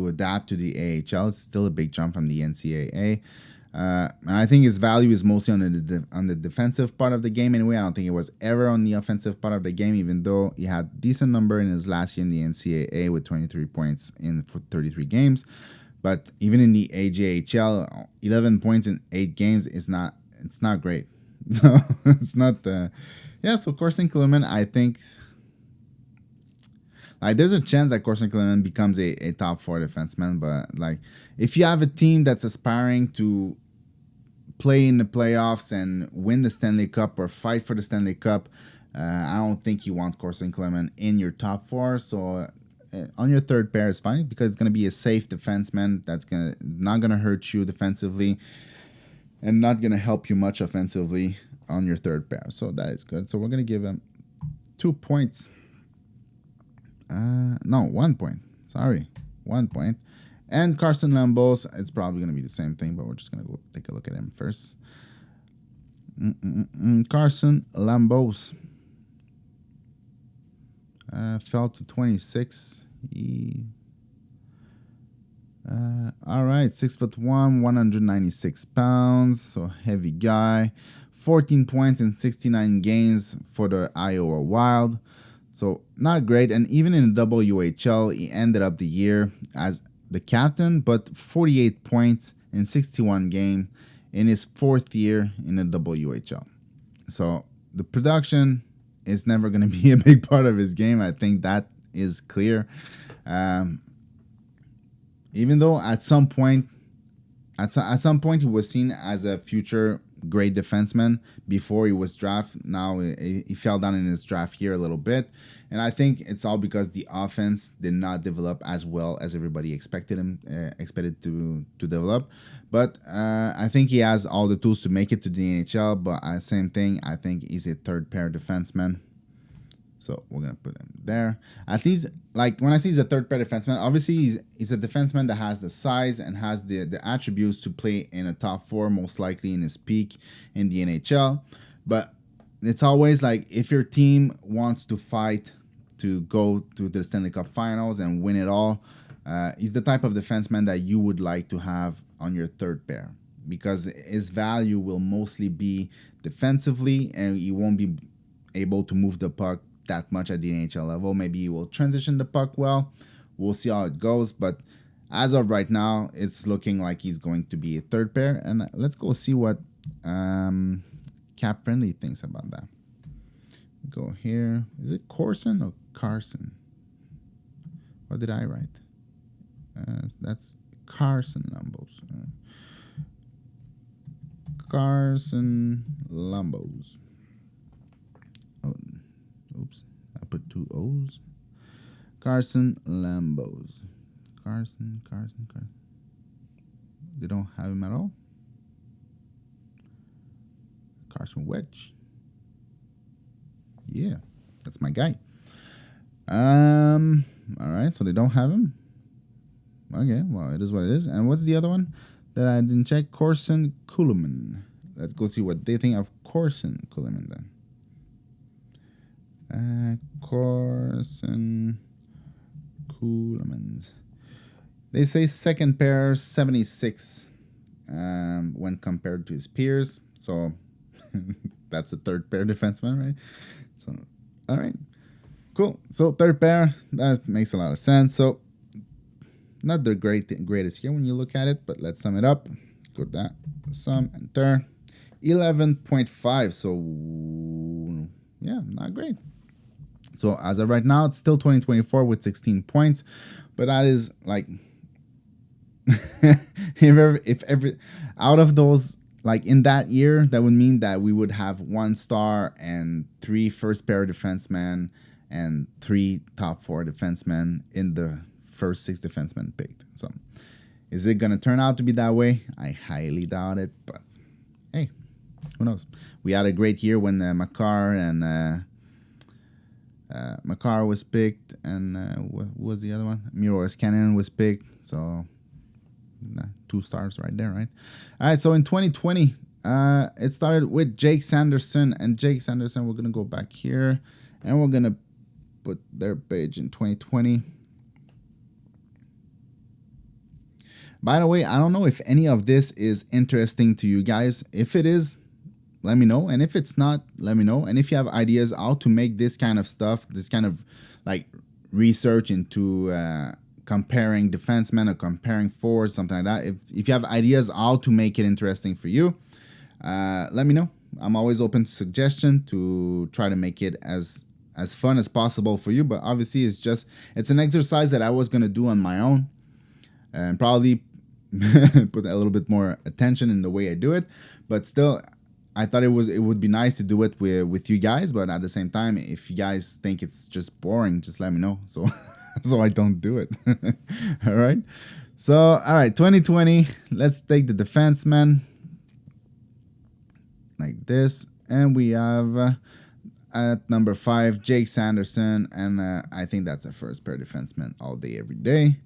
adapt to the AHL. It's still a big jump from the NCAA. And I think his value is mostly on the defensive part of the game anyway. I don't think it was ever on the offensive part of the game, even though he had decent number in his last year in the NCAA with 23 points for 33 games. But even in the AJHL, 11 points in 8 games it's not great. So it's not so Corson Kuhlman, I think, like, there's a chance that Corson Kuhlman becomes a top 4 defenseman, but like, if you have a team that's aspiring to play in the playoffs and win the Stanley Cup or fight for the Stanley Cup, I don't think you want Corson Kuhlman in your top 4. So on your third pair is fine because it's going to be a safe defenseman that's not going to hurt you defensively and not going to help you much offensively on your third pair. So that is good. So we're going to give him 2 points. No, 1 point. Sorry, 1 point. And Carson Lambos, it's probably going to be the same thing, but we're just going to go take a look at him first. Carson Lambos fell to 26. All right, 6'1", 196 pounds, so heavy guy. 14 points in 69 games for the Iowa Wild. So not great. And even in the WHL, he ended up the year as the captain, but 48 points in 61 games in his 4th year in the WHL. So the production is never going to be a big part of his game. I think that is clear. Even though at some point he was seen as a future great defenseman before he was drafted. Now he fell down in his draft year a little bit, and I think it's all because the offense did not develop as well as everybody expected to develop. But I think he has all the tools to make it to the NHL. But same thing, I think he's a 3rd pair defenseman. So we're gonna put him there. At least, like when I see he's a 3rd pair defenseman, obviously he's a defenseman that has the size and has the attributes to play in a top 4, most likely in his peak in the NHL. But it's always like if your team wants to fight to go to the Stanley Cup Finals and win it all, he's the type of defenseman that you would like to have on your 3rd pair, because his value will mostly be defensively, and he won't be able to move the puck that much at the NHL level. Maybe he will transition the puck well. We'll see how it goes. But as of right now, it's looking like he's going to be a 3rd pair. And let's go see what Cap Friendly thinks about that. Go here. Is it Corson or Carson? What did I write? That's Carson Lumbos. Carson Lumbos. Oh, oops. I put 2 O's. Carson Lambos. Carson. They don't have him at all. Carson Wedge. Yeah, that's my guy. All right, so they don't have him. Okay, well, it is what it is. And what's the other one that I didn't check? Corson Kuhlman. Let's go see what they think of Corson Kuhlman then. Corson Kuhlmans. They say 2nd pair, 76 when compared to his peers. So that's a 3rd pair defenseman, right? So, all right. Cool. So 3rd pair, that makes a lot of sense. So not the greatest here when you look at it, but let's sum it up. Go to that. Sum, enter. 11.5. So yeah, not great. So as of right now, it's still 2024 with 16 points, but that is like if every out of those, like in that year, that would mean that we would have 1 star and 3 first pair defensemen and 3 top 4 defensemen in the first 6 defensemen picked. So is it gonna turn out to be that way? I highly doubt it, but hey, who knows? We had a great year when Makar was picked, and what was the other one? Miro Iskanen was picked. So 2 stars right there, right? All right, so in 2020, it started with Jake Sanderson. And Jake Sanderson, we're going to go back here, and we're going to put their page in 2020. By the way, I don't know if any of this is interesting to you guys. If it is, let me know. And if it's not, let me know. And if you have ideas how to make this kind of stuff, this kind of like research into comparing defensemen or comparing forwards, something like that. If you have ideas how to make it interesting for you, let me know. I'm always open to suggestion to try to make it as fun as possible for you. But obviously, it's an exercise that I was gonna do on my own, and probably put a little bit more attention in the way I do it. But still, I thought it would be nice to do it with you guys. But at the same time, if you guys think it's just boring, just let me know. So I don't do it. All right. So, all right, 2020. Let's take the defenseman like this. And we have at number 5, Jake Sanderson. And I think that's a first pair defenseman all day, every day.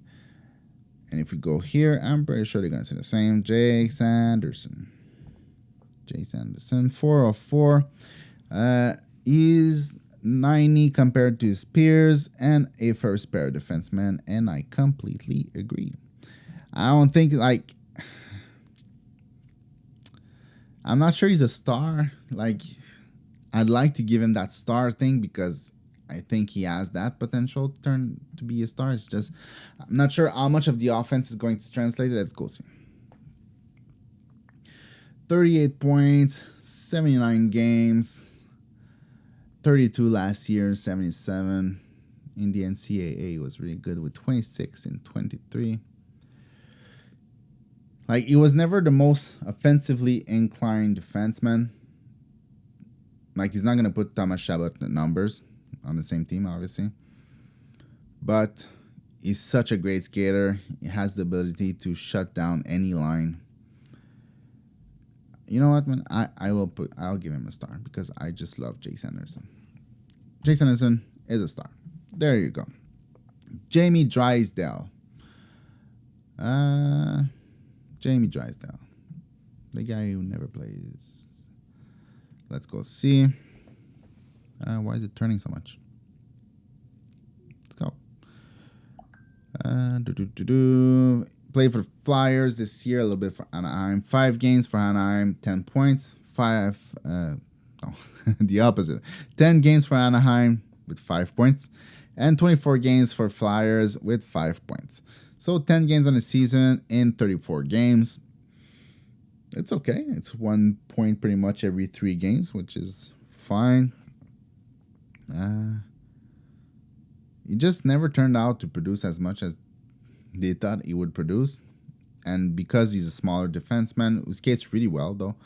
And if we go here, I'm pretty sure they're going to say the same. Jake Sanderson. Jake Sanderson, 404. He's 90 compared to his peers and a first pair defenseman. And I completely agree. I don't think, like, I'm not sure he's a star. Like, I'd like to give him that star thing because I think he has that potential to turn to be a star. It's just I'm not sure how much of the offense is going to translate. Let's go see. 38 points, 79 games, 32 last year, 77. In the NCAA was really good with 26 and 23. Like, he was never the most offensively inclined defenseman. Like, he's not going to put Thomas Chabot numbers on the same team, obviously. But he's such a great skater. He has the ability to shut down any line. You know what, man? I'll give him a star because I just love Jake Sanderson. Jake Sanderson is a star. There you go. Jamie Drysdale. Jamie Drysdale. The guy who never plays. Let's go see. Why is it turning so much? Let's go. Played for Flyers this year, a little bit for Anaheim. 5 games for Anaheim, 10 points. The opposite. 10 games for Anaheim with 5 points. And 24 games for Flyers with 5 points. So 10 games on the season in 34 games. It's okay. It's 1 point pretty much every 3 games, which is fine. He just never turned out to produce as much as they thought he would produce. And because he's a smaller defenseman who skates really well, though,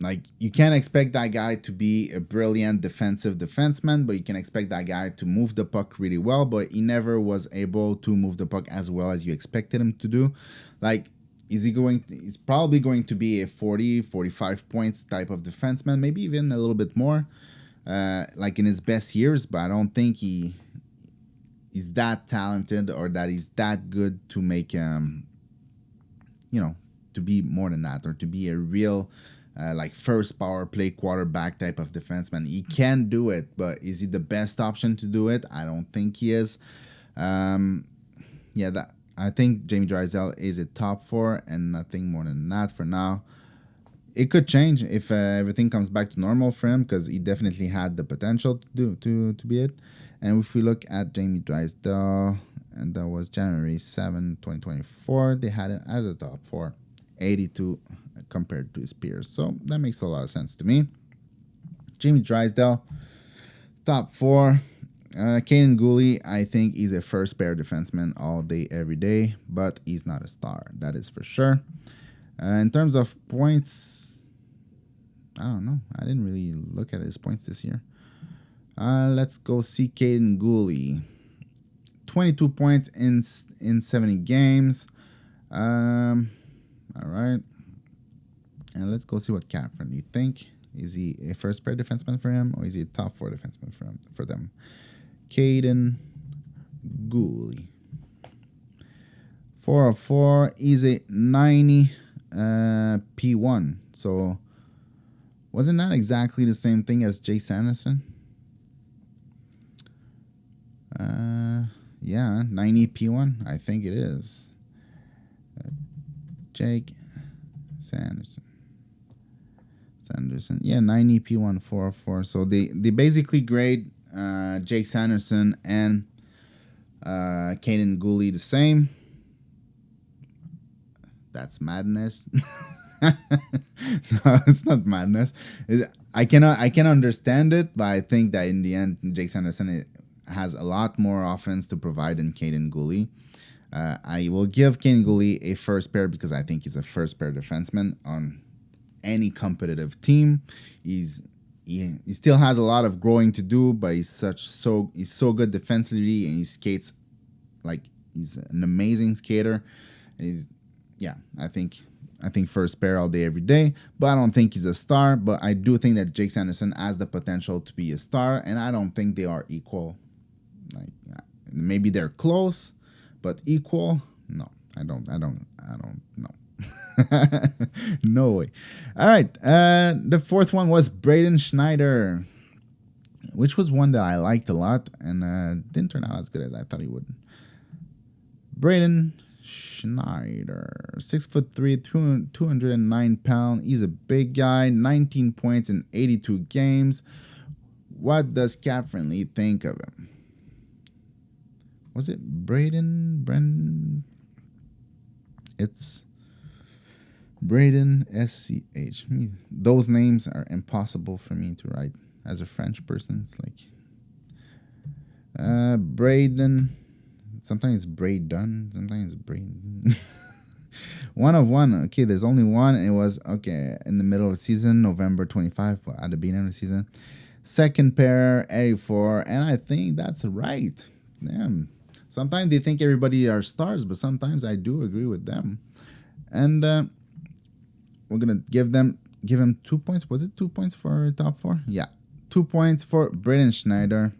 like, you can't expect that guy to be a brilliant defensive defenseman, but you can expect that guy to move the puck really well, but he never was able to move the puck as well as you expected him to do. Like, he's probably going to be a 40, 45 points type of defenseman, maybe even a little bit more, like in his best years, but I don't think he's that talented or that he's that good to make to be more than that, or to be a real like first power play quarterback type of defenseman. He can do it, but is he the best option to do it? I don't think he is. I think Jamie Drysdale is a top 4 and nothing more than that for now. It could change if everything comes back to normal for him, because he definitely had the potential to be it. And if we look at Jamie Drysdale, and that was January 7, 2024, they had it as a top 4, 82 compared to his peers. So that makes a lot of sense to me. Jamie Drysdale, top 4. Caden Gooley, I think he's a first pair defenseman all day, every day, but he's not a star. That is for sure. In terms of points, I don't know. I didn't really look at his points this year. Let's go see Caden Gooley. 22 points in 70 games. All right. And let's go see what cap friendly think. Is he a first pair defenseman for him, or is he a top 4 defenseman for them? Caden Gooley. 404. He's a 90 P1. So wasn't that exactly the same thing as Jake Sanderson? Yeah, 90 P1. I think it is. Jake Sanderson. Yeah, 90 P1 404. So they basically grade Jake Sanderson and Caden Gooley the same. That's madness. No, it's not madness. I can understand it, but I think that in the end, Jake Sanderson has a lot more offense to provide than Caden Gooley. I will give Caden Gooley a first pair because I think he's a first pair defenseman on any competitive team. He still has a lot of growing to do, but he's so good defensively, and he skates like he's an amazing skater. I think first pair all day, every day, but I don't think he's a star. But I do think that Jake Sanderson has the potential to be a star, and I don't think they are equal. Like, maybe they're close, but equal? No, I don't know. No way. All right. The fourth one was Braden Schneider, which was one that I liked a lot, and didn't turn out as good as I thought he would. Braden Schneider, 6'3", 209 pounds. He's a big guy. 19 points in 82 games What does Cap Friendly think of him? Was it Brendan? It's Braden SCH. Those names are impossible for me to write as a French person. It's like Braden. Sometimes Braden. Sometimes Braden. One of one. Okay, there's only one. It was okay in the middle of the season, November 25, but at the beginning of the season. Second pair, 84, and I think that's right. Damn. Sometimes they think everybody are stars, but sometimes I do agree with them. And we're gonna give him 2 points. Was it 2 points for top 4? Yeah, 2 points for Braden Schneider.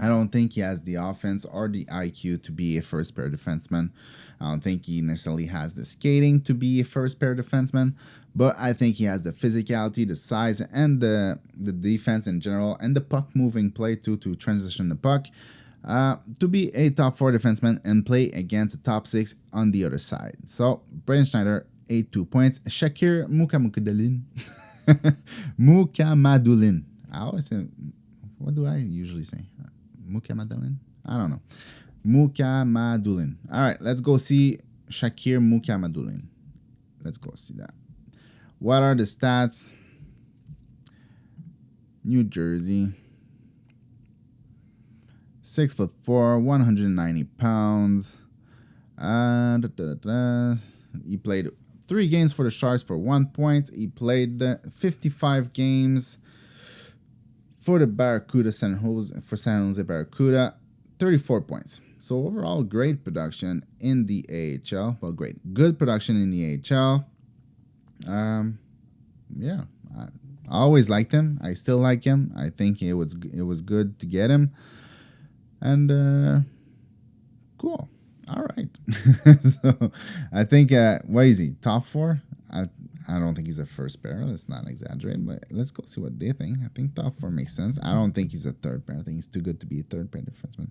I don't think he has the offense or the IQ to be a first pair defenseman. I don't think he necessarily has the skating to be a first pair defenseman, but I think he has the physicality, the size, and the defense in general, and the puck moving play too to transition the puck to be a top 4 defenseman and play against the top 6 on the other side. So Braden Schneider, 2 points. Shakir Mukamadulin. Mukamadulin. I always say, what do I usually say? Mukamadulin? I don't know. Mukamadulin. All right, let's go see Shakir Mukamadulin. Let's go see that. What are the stats? New Jersey. 6'4", 190 pounds. He played 3 games for the Sharks for 1 point. He played 55 games for the Barracuda San Jose Barracuda, 34 points. So overall, great production in the AHL. Well, good production in the AHL. Yeah, I always liked him. I still like him. I think it was good to get him. And cool. All right. So I think what is he? Top 4? I don't think he's a first pair. Let's not exaggerate, but let's go see what they think. I think top 4 makes sense. I don't think he's a third pair. I think he's too good to be a third pair defenseman.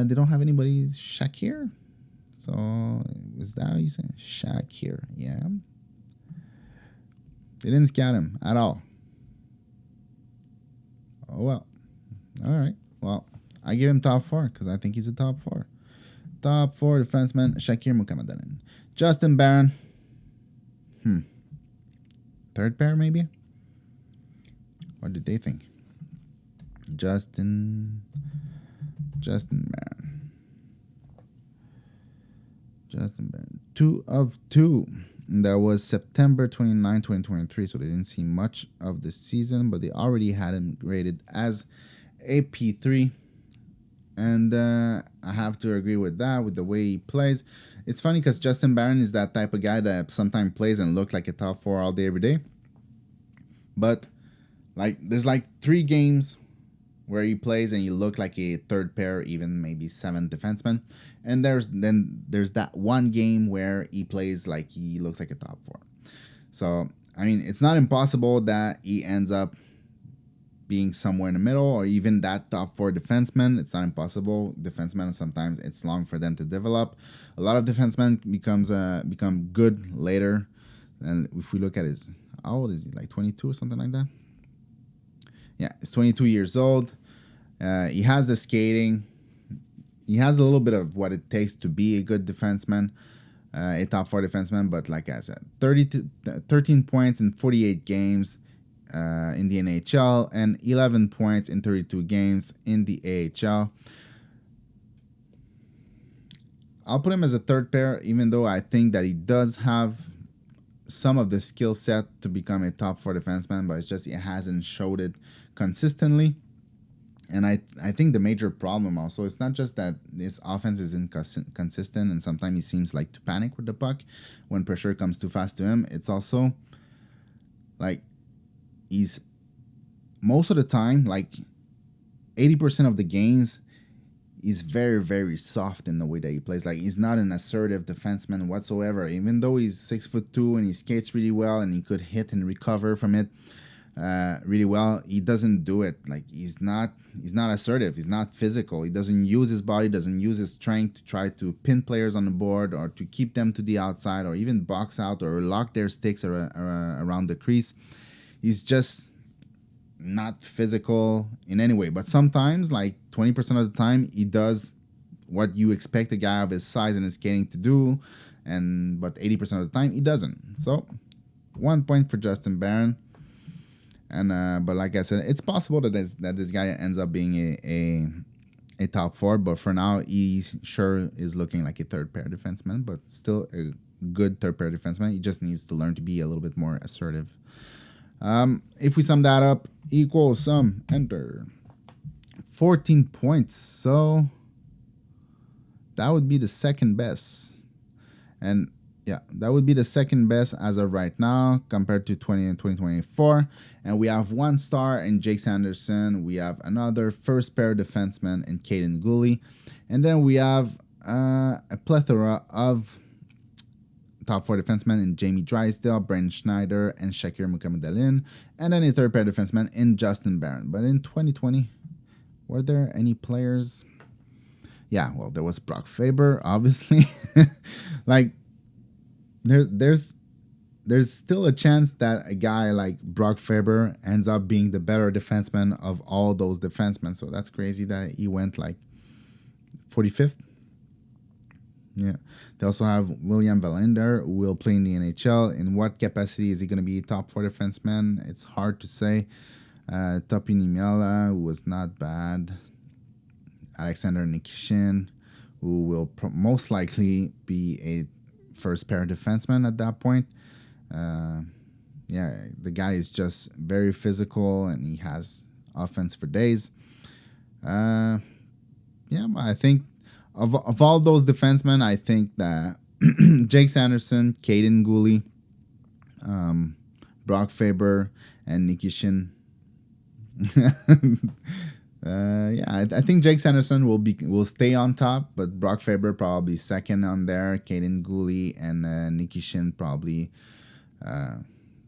They don't have anybody Shakir. So is that what you say? Shakir, yeah. They didn't scout him at all. Oh well. All right. Well, I give him top 4 because I think he's a top 4. Top 4 defenseman, Shakir Mukamadulin. Justin Barron. Third pair, maybe? What did they think? Justin Barron. 2 of 2. That was September 29, 2023. So they didn't see much of the season, but they already had him graded as a P3. And I have to agree with that, with the way he plays. It's funny because Justin Barron is that type of guy that sometimes plays and look like a top 4 all day, every day. But there's 3 games where he plays and you look like a third pair, even maybe 7th defenseman. And there's that one game where he plays like he looks like a top 4. So, I mean, it's not impossible that he ends up being somewhere in the middle or even that top 4 defenseman. It's not impossible. Defensemen, sometimes it's long for them to develop. A lot of defensemen become good later. And if we look at how old is he? Like 22 or something like that? Yeah, he's 22 years old. He has the skating. He has a little bit of what it takes to be a good defenseman, a top 4 defenseman. But like I said, 13 points in 48 games in the NHL and 11 points in 32 games in the AHL. I'll put him as a third pair, even though I think that he does have some of the skill set to become a top 4 defenseman, but it's just he hasn't showed it consistently. And I think the major problem also, it's not just that his offense is inconsistent and sometimes he seems like to panic with the puck when pressure comes too fast to him. It's also like he's most of the time, like 80% of the games, he's very, very soft in the way that he plays. Like he's not an assertive defenseman whatsoever. Even though he's 6'2" and he skates really well and he could hit and recover from it really well, he doesn't do it. Like he's not assertive. He's not physical. He doesn't use his body, doesn't use his strength to try to pin players on the board or to keep them to the outside or even box out or lock their sticks around the crease. He's just not physical in any way. But sometimes, like 20% of the time, he does what you expect a guy of his size and his skating to do, but 80% of the time he doesn't. So 1 point for Justin Barron. And but like I said, it's possible that this guy ends up being a top four, but for now he sure is looking like a third pair defenseman, but still a good third pair defenseman. He just needs to learn to be a little bit more assertive. If we sum that up, equals sum, enter 14 points. So that would be the second best. And yeah, that would be the second best as of right now compared to 2024. And we have 1 star in Jake Sanderson. We have another first pair defenseman in Caden Gooley. And then we have a plethora of top 4 defensemen in Jamie Drysdale, Brandon Schneider, and Shakir Mukamedalin. And then a third pair defenseman in Justin Barron. But in 2020, were there any players? Yeah, well, there was Brock Faber, obviously. Like, there's still a chance that a guy like Brock Faber ends up being the better defenseman of all those defensemen. So that's crazy that he went like 45th. Yeah. They also have William Verlander, who will play in the NHL. In what capacity is he going to be a top 4 defenseman? It's hard to say. Topi Niemela, who was not bad. Alexander Nikishin, who will most likely be a first pair defenseman at that point. Yeah, the guy is just very physical and he has offense for days. Yeah, I think of all those defensemen, I think that Jake Sanderson, Caden Gooley, Brock Faber, and Nikishin. Yeah, I think Jake Sanderson will stay on top, but Brock Faber probably second on there. Caden Gooley and Nikishin probably.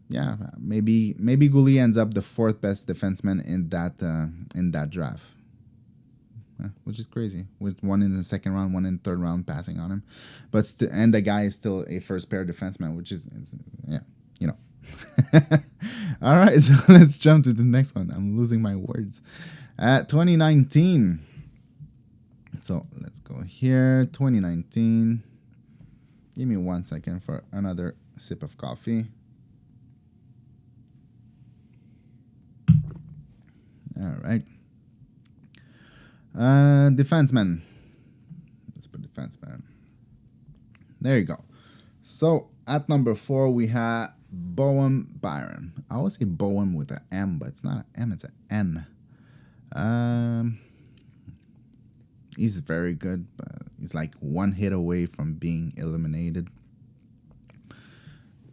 Yeah, maybe Gooley ends up the 4th best defenseman in that draft, which is crazy. With 1 in the second round, 1 in the third round passing on him, but and the guy is still a first pair defenseman, which is yeah, you know. All right, so let's jump to the next one. I'm losing my words. 2019. So let's go here. 2019. Give me 1 second for another sip of coffee. All right. Defenseman. Let's put defenseman. There you go. So at number 4, we have Bowen Byram. I always say Bowen with an M, but it's not an M, it's an N. He's very good, but he's like 1 hit away from being eliminated.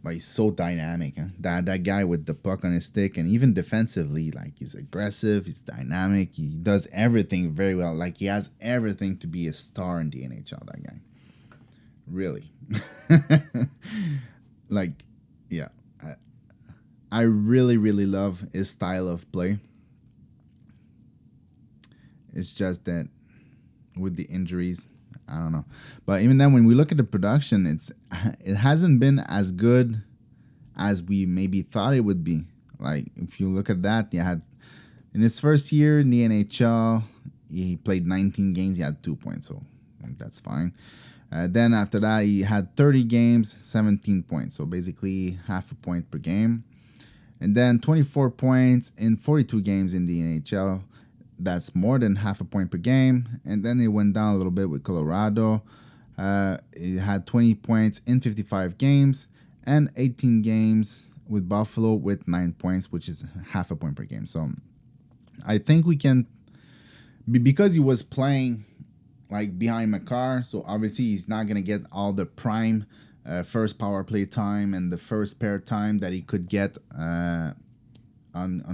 But he's so dynamic. Huh? That guy with the puck on his stick, and even defensively, like he's aggressive, he's dynamic, he does everything very well. Like he has everything to be a star in the NHL. That guy, really. Like, yeah, I really love his style of play. It's just that with the injuries, I don't know. But even then, when we look at the production, it hasn't been as good as we maybe thought it would be. Like, if you look at that, you had in his first year in the NHL, he played 19 games, he had 2 points, so that's fine. Then after that, he had 30 games, 17 points, so basically half a point per game. And then 24 points in 42 games in the NHL. That's more than half a point per game. And then it went down a little bit with Colorado. It had 20 points in 55 games and 18 games with Buffalo with 9 points, which is half a point per game. So I think we can, because he was playing like behind Makar, so obviously he's not going to get all the prime first power play time and the first pair time that he could get on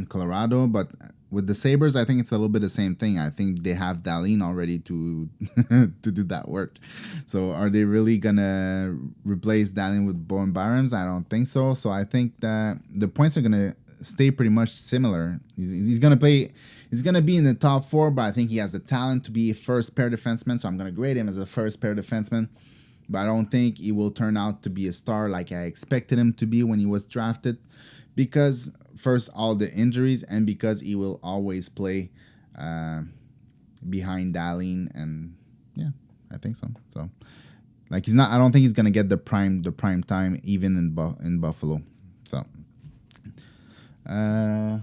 Colorado. But with the Sabres, I think it's a little bit the same thing. I think they have Dahlin already to to do that work. So are they really gonna replace Dahlin with Bowen Byram? I don't think so. So I think that the points are gonna stay pretty much similar. He's gonna play. He's gonna be in the top 4, but I think he has the talent to be a first pair defenseman. So I'm gonna grade him as a first pair defenseman. But I don't think he will turn out to be a star like I expected him to be when he was drafted, because first all the injuries, and because he will always play behind Dahlin, and yeah, I think so. So like he's not. I don't think he's gonna get the prime time even in Buffalo. So all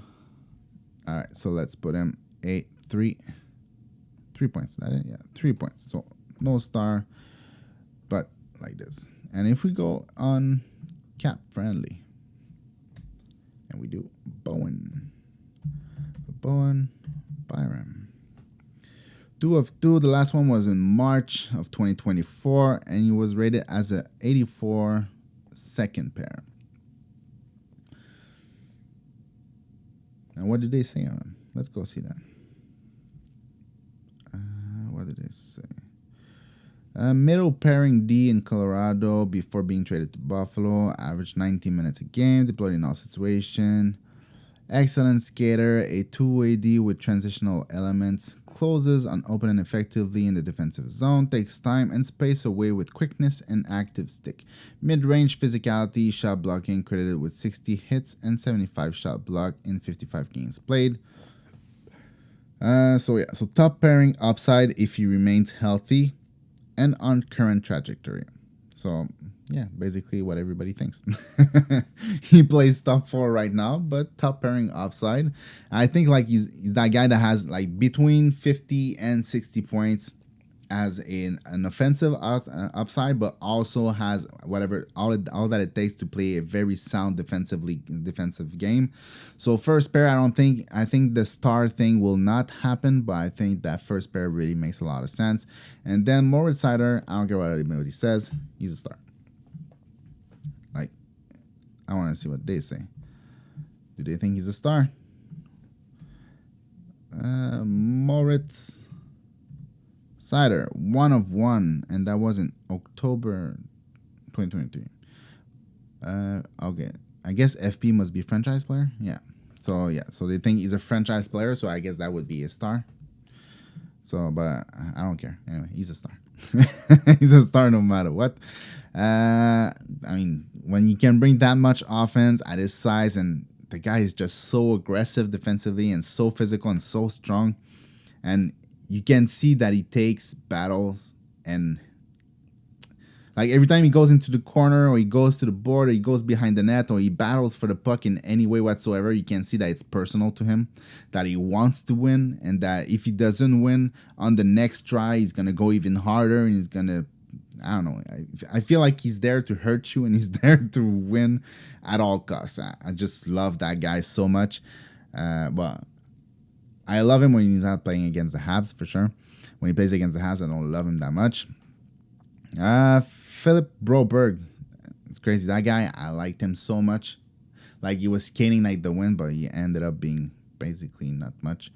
right. So let's put him 3 points. Is that it? Yeah, 3 points. So no star, but like this. And if we go on cap friendly, and we do Byram. 2 of 2. The last one was in March of 2024, and he was rated as a 84 second pair. And what did they say on him? Let's go see that. What did they say? Middle pairing D in Colorado before being traded to Buffalo. Averaged 19 minutes a game. Deployed in all situations. Excellent skater. A two-way D with transitional elements. Closes on opening effectively in the defensive zone. Takes time and space away with quickness and active stick. Mid-range physicality. Shot blocking credited with 60 hits and 75 shot block in 55 games played. So top pairing upside if he remains healthy and on current trajectory. So yeah, basically what everybody thinks. He plays top 4 right now, but top pairing upside. I think like he's that guy that has like between 50 and 60 points as an offensive upside, but also has whatever all that it takes to play a very sound defensive game. So first pair, I think the star thing will not happen, but I think that first pair really makes a lot of sense. And then Moritz Seider, I don't care what anybody says, he's a star. Like, I want to see what they say. Do they think he's a star? Moritz Seider, 1 of 1, and that was in October 2023. Okay, I guess FP must be franchise player. Yeah. So they think he's a franchise player, so I guess that would be a star. So, but I don't care. Anyway, he's a star. He's a star no matter what. I mean, when you can bring that much offense at his size, and the guy is just so aggressive defensively and so physical and so strong, and you can see that he takes battles, and like every time he goes into the corner or he goes to the board or he goes behind the net or he battles for the puck in any way whatsoever, you can see that it's personal to him, that he wants to win, and that if he doesn't win on the next try, he's going to go even harder, and he's going to, I don't know. I feel like he's there to hurt you, and he's there to win at all costs. I just love that guy so much. But I love him when he's not playing against the Habs, for sure. When he plays against the Habs, I don't love him that much. Philip Broberg. It's crazy. That guy, I liked him so much. Like, he was skating like the wind, but he ended up being basically not much.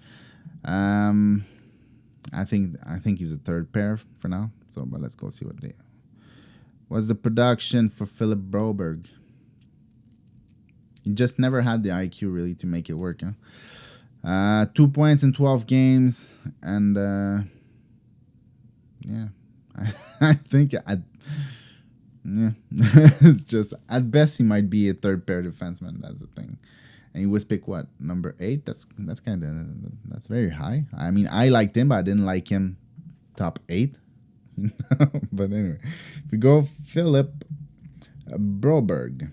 I think he's a third pair for now. So, but let's go see what's the production for Philip Broberg. He just never had the IQ really to make it work, huh? 2 points in 12 games, and yeah, I think it's just at best he might be a third pair defenseman. That's the thing, and he was picked what, number 8? That's very high. I mean, I liked him, but I didn't like him top 8. But anyway, if we go Philip Broberg,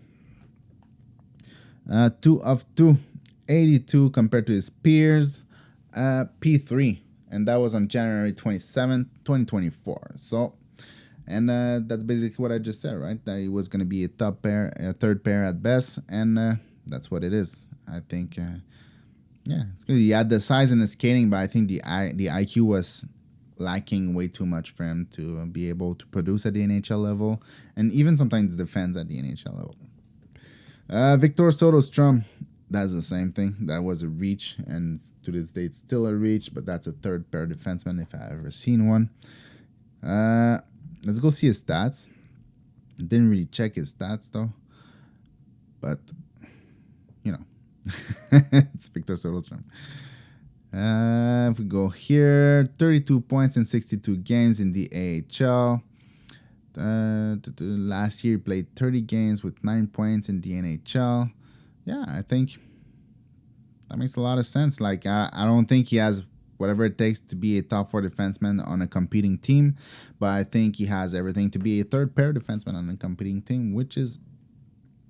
2 of 2. 82 compared to his peers, P3, and that was on January 27th, 2024. So, and that's basically what I just said, right? That he was going to be a top pair, a third pair at best, and that's what it is. I think, yeah, it's good. He had the size and the skating, but I think the IQ was lacking way too much for him to be able to produce at the NHL level, and even sometimes defend at the NHL level. Victor Soderstrom. That's the same thing. That was a reach, and to this day, it's still a reach, but that's a third pair defenseman if I ever seen one. Let's go see his stats. Didn't really check his stats, though. But, you know, it's Victor Soderstrom. If we go here, 32 points in 62 games in the AHL. Last year, he played 30 games with 9 points in the NHL. Yeah, I think That makes a lot of sense. Like, I don't think he has whatever it takes to be a top 4 defenseman on a competing team, but I think he has everything to be a third pair defenseman on a competing team, which is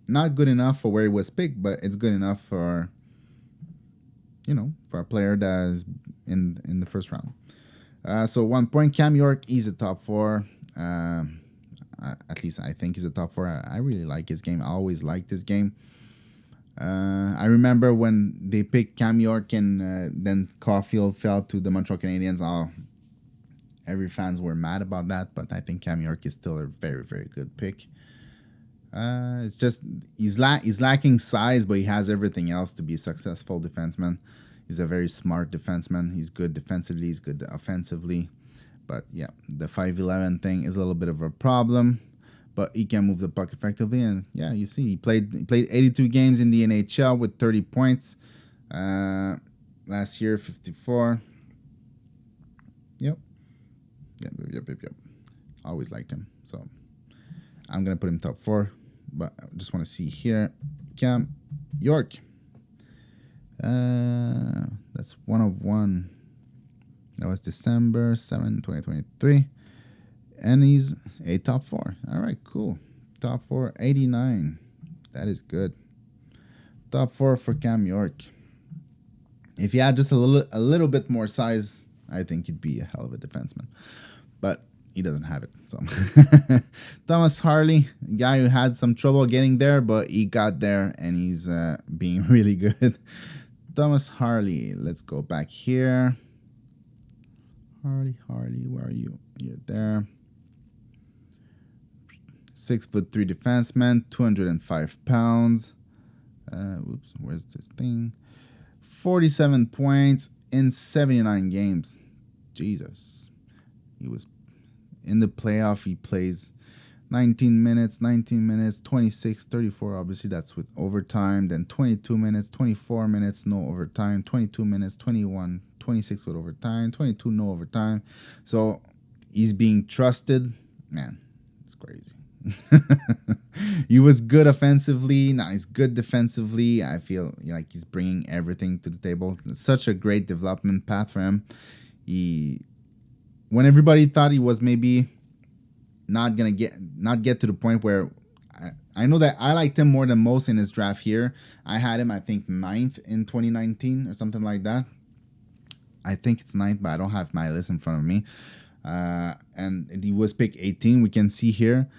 not good enough for where he was picked, but it's good enough for, for a player that is in the first round. So 1 point, Cam York, he's a top 4. At least I think he's a top 4. I really like his game. I always liked his game. I remember when they picked Cam York and then Caulfield fell to the Montreal Canadiens. Every fans were mad about that, but I think Cam York is still a very, very good pick. It's just he's lacking size, but he has everything else to be a successful defenseman. He's a very smart defenseman. He's good defensively. He's good offensively. But yeah, the 5'11" thing is a little bit of a problem. But he can move the puck effectively, and yeah, you see, he played 82 games in the NHL with 30 points. Last year, 54. Yep. Always liked him, so I'm gonna put him top 4. But I just want to see here, Cam York. That's 1 of 1. That was December 7, 2023. And he's a top 4. All right, cool. Top 4, 89. That is good. Top 4 for Cam York. If he had just a little bit more size, I think he'd be a hell of a defenseman. But he doesn't have it. So Thomas Harley, a guy who had some trouble getting there, but he got there and he's being really good. Thomas Harley. Let's go back here. Harley, where are you? You're there. 6'3" defenseman, 205 pounds. Whoops, where's this thing? 47 points in 79 games. Jesus. He was in the playoff. He plays 19 minutes, 26, 34. Obviously, that's with overtime. Then 22 minutes, 24 minutes, no overtime. 22 minutes, 21, 26 with overtime. 22, no overtime. So he's being trusted. Man, it's crazy. He was good offensively. Now he's good defensively. I feel like he's bringing everything to the table. It's such a great development path for him. When everybody thought he was maybe not get to the point where I know that I liked him more than most in his draft here. I had him, I think, 9th in 2019 or something like that. I think it's 9th, but I don't have my list in front of me. And he was picked 18. We can see here.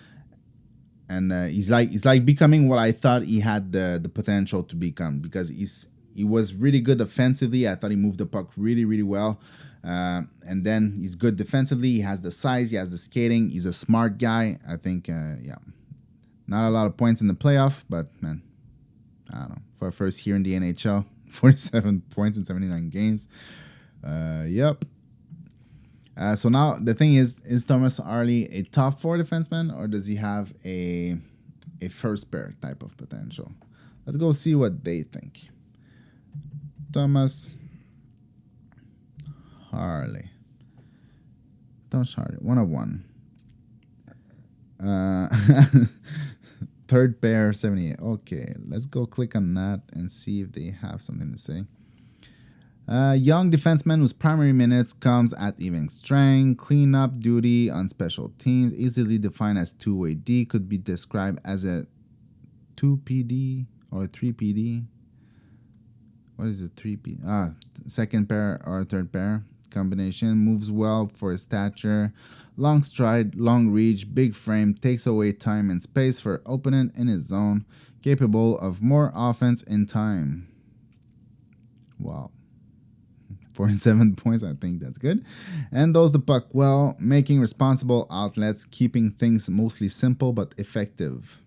And he's like becoming what I thought he had the potential to become, because he was really good offensively. I thought he moved the puck really, really well. And then he's good defensively. He has the size. He has the skating. He's a smart guy. I think, not a lot of points in the playoff, but man, I don't know. For a first year in the NHL, 47 points in 79 games. Yep. So now the thing is Thomas Harley a top 4 defenseman, or does he have a first pair type of potential? Let's go see what they think. Thomas Harley, 1 of 1. Third pair, 78. Okay, let's go click on that and see if they have something to say. Young defenseman whose primary minutes comes at even strength, cleanup duty on special teams, easily defined as two-way D, could be described as a 2PD or 3PD. What is a 3P? Second pair or third pair combination. Moves well for his stature. Long stride, long reach, big frame, takes away time and space for opponent in his zone. Capable of more offense in time. Wow. 47 points, I think that's good. And those the puck well, making responsible outlets, keeping things mostly simple but effective.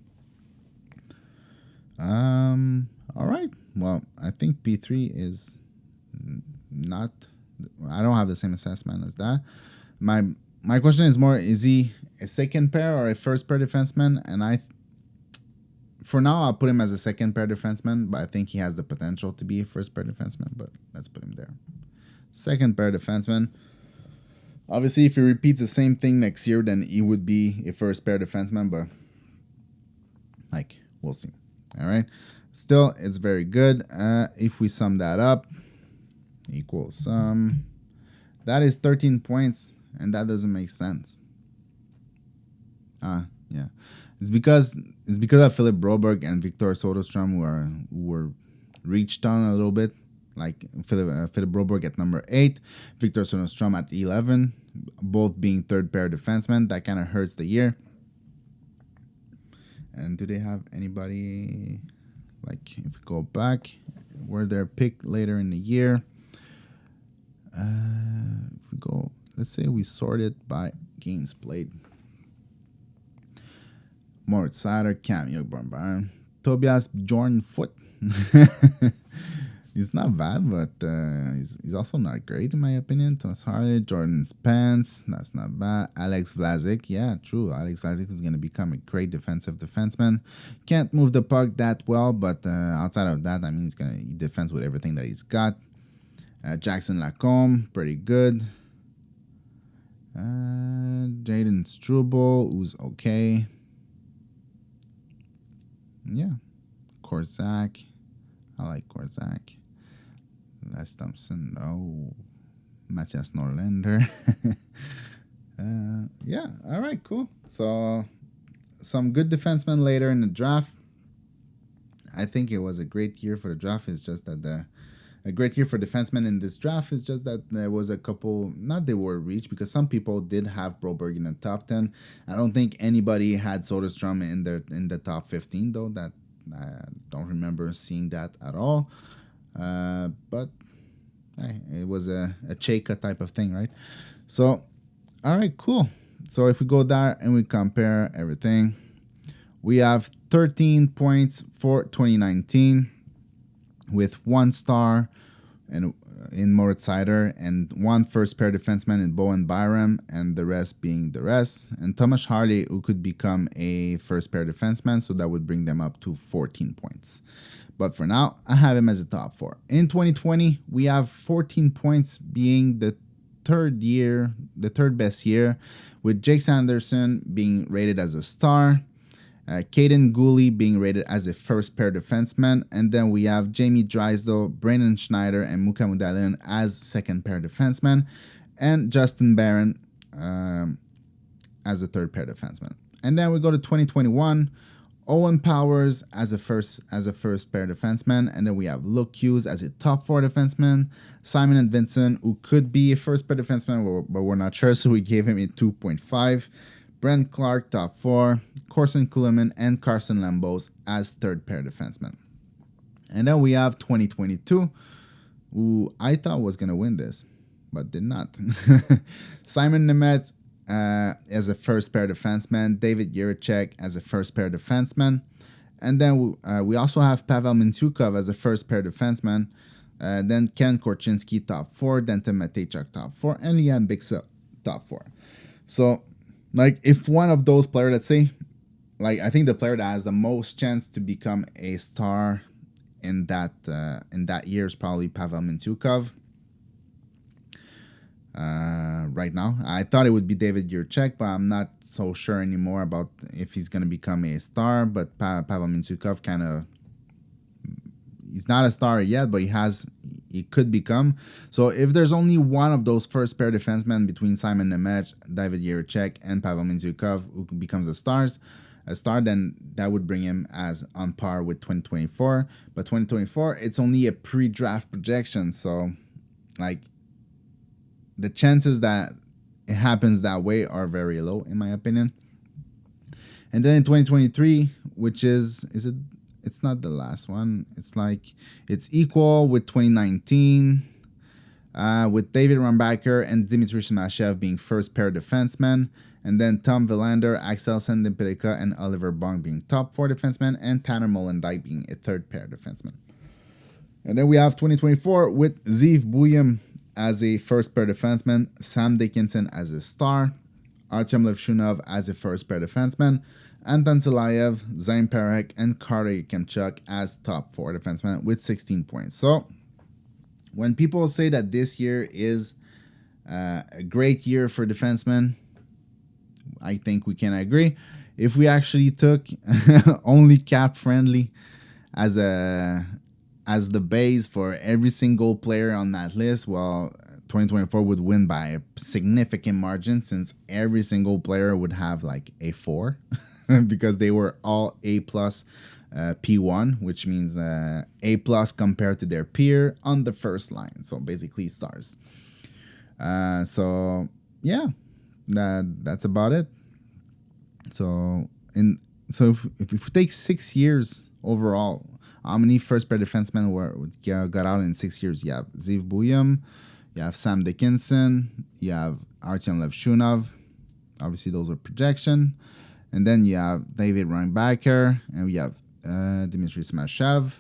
All right. Well, I think P3 is not. I don't have the same assessment as that. My question is more: is he a second pair or a first pair defenseman? And for now, I'll put him as a second pair defenseman, but I think he has the potential to be a first pair defenseman. But let's put him there. Second pair defenseman. Obviously, if he repeats the same thing next year, then he would be a first pair defenseman. But we'll see. All right. Still, it's very good. If we sum that up, equals sum, that is 13 points, and that doesn't make sense. Yeah, it's because of Philip Broberg and Victor Soderstrom who were reached on a little bit. Like Philip Broberg at number 8, Victor Soderstrom at 11, both being third pair defensemen. That kind of hurts the year. And do they have anybody, like, if we go back, were their pick later in the year? If we go, let's say we sort it by games played. Moritz Seider, Cam Yogborn, Tobias Jordan Foot. He's not bad, but he's also not great in my opinion. Thomas Harley, Jordan Spence, that's not bad. Alex Vlasic, yeah, true. Alex Vlasic is going to become a great defensive defenseman. Can't move the puck that well, but outside of that, I mean, he defends with everything that he's got. Jackson Lacombe, pretty good. Jaden Struble, who's okay. Yeah, Korczak. I like Korczak. Les Thompson, no. Matthias Norlander. Yeah, all right, cool. So, some good defensemen later in the draft. I think it was a great year for the draft. It's just that a great year for defensemen in this draft is just that there was a couple, not they were reached, because some people did have Broberg in the top 10. I don't think anybody had Soderstrom in the top 15, though. That I don't remember seeing that at all. But hey, it was a Cheka type of thing, right? So, all right, cool. So if we go there and we compare everything, we have 13 points for 2019 with 1 star and in Moritz Seider and 1 first pair defenseman in Bowen Byram, and the rest being the rest. And Thomas Harley, who could become a first pair defenseman, so that would bring them up to 14 points. But for now, I have him as a top 4. In 2020, we have 14 points being the third best year, with Jake Sanderson being rated as a star, Caden Gooley being rated as a first pair defenseman, and then we have Jamie Drysdale, Brandon Schneider, and Muka Mudalian as second pair defenseman, and Justin Barron as a third pair defenseman. And then we go to 2021, Owen Powers as a first pair defenseman, and then we have Luke Hughes as a top 4 defenseman, Simon and Vincent, who could be a first pair defenseman, but we're not sure, so we gave him a 2.5. Brent Clark, top 4, Corson Kuhlman, and Carson Lambos as third pair defensemen. And then we have 2022, who I thought was going to win this, but did not. Simon Nemeth as a first pair defenseman, David Jiricek as a first pair defenseman, and then we also have Pavel Mintyukov as a first pair defenseman, then Ken Korchinski top 4, Denton Matejchuk top 4, and Liam Bixa top 4. So, like, if one of those players, let's say, like, I think the player that has the most chance to become a star in that year is probably Pavel Mintyukov. Right now, I thought it would be David Jiricek, but I'm not so sure anymore about if he's going to become a star. But Pavel Mintyukov he's not a star yet, but he could become. So if there's only one of those first pair defensemen between Simon Nemeth, David Jiricek, and Pavel Mintyukov who becomes a star, then that would bring him as on par with 2024. But 2024, it's only a pre-draft projection, so like the chances that it happens that way are very low, in my opinion. And then in 2023, which it's not the last one. It's equal with 2019, with David Rumbacher and Dmitry Shimashev being first pair defensemen, and then Tom Villander, Axel Sandin-Pirika, and Oliver Bong being top 4 defensemen, and Tanner Molendyk being a third pair defenseman. And then we have 2024 with Zeev Buyem as a first pair defenseman, Sam Dickinson as a star, Artyom Levshunov as a first pair defenseman, Anton Silayev, Zain Perek, and Karey Kemchuk as top 4 defensemen with 16 points. So when people say that this year is a great year for defensemen, I think we can agree. If we actually took only cap-friendly as the base for every single player on that list, well, 2024 would win by a significant margin, since every single player would have like a 4 because they were all A plus P1, which means A plus compared to their peer on the first line. So basically stars. So yeah, that's about it. So if we take 6 years overall, how many first pair defensemen got out in 6 years? You have Ziv Buyam, you have Sam Dickinson, you have Artyom Levshunov. Obviously, those are projection. And then you have David Reinbacher, and we have Dmitry Smashev.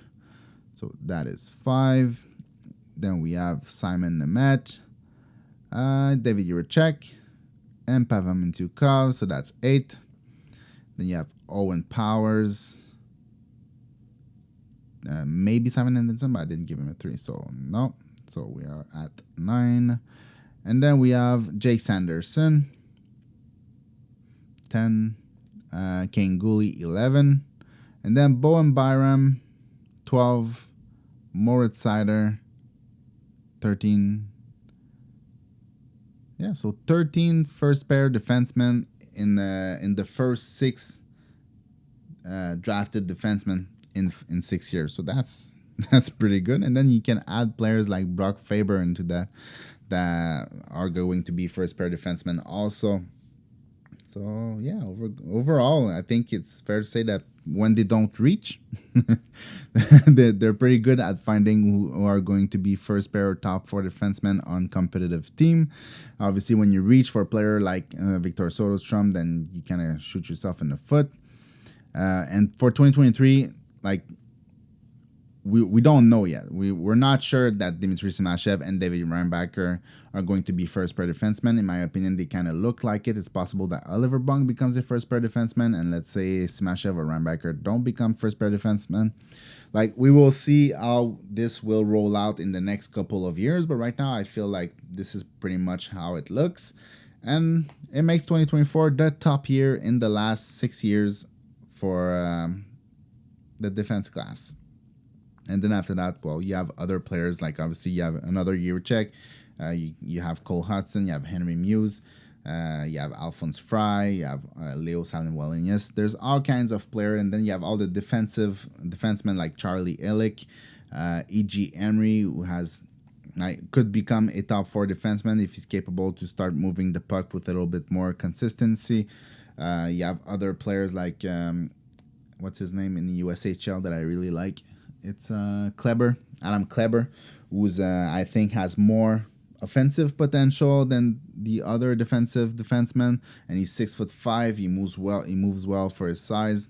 So that is 5. Then we have Simon Nemeth, David Yurachek, and Pavel Mintyukov. So that's 8. Then you have Owen Powers. Maybe Simon Edmondson, but I didn't give him a 3, so no. So we are at 9. And then we have Jake Sanderson, 10. Kane Gooley, 11. And then Bowen Byram, 12. Moritz Seider, 13. Yeah, so 13 first pair defensemen in the first 6 drafted defensemen in 6 years. So that's pretty good. And then you can add players like Brock Faber into that are going to be first pair defensemen also. So yeah, overall, I think it's fair to say that when they don't reach, they're pretty good at finding who are going to be first pair or top 4 defensemen on competitive team. Obviously, when you reach for a player like Victor Soderstrom, then you kind of shoot yourself in the foot. And for 2023, like we don't know yet. We're not sure that Dmitry Simashev and David Reinbacher are going to be first pair defensemen. In my opinion, they kind of look like it. It's possible that Oliver Bung becomes a first pair defenseman, and let's say Simashev or Reinbacher don't become first pair defensemen. Like, we will see how this will roll out in the next couple of years, but right now I feel like this is pretty much how it looks, and it makes 2024 the top year in the last 6 years for the defense class. And then after that, well, you have other players, like obviously you have another year check. You have Cole Hudson, you have Henry Muse, you have Alphonse Fry, you have Leo Salin-Wallenius. There's all kinds of players, and then you have all the defensemen like Charlie Illick, E.G. Henry, who could become a top 4 defenseman if he's capable to start moving the puck with a little bit more consistency. You have other players like what's his name in the USHL that I really like. It's Adam Kleber, who's I think has more offensive potential than the other defensive defensemen, and he's 6'5". He moves well for his size.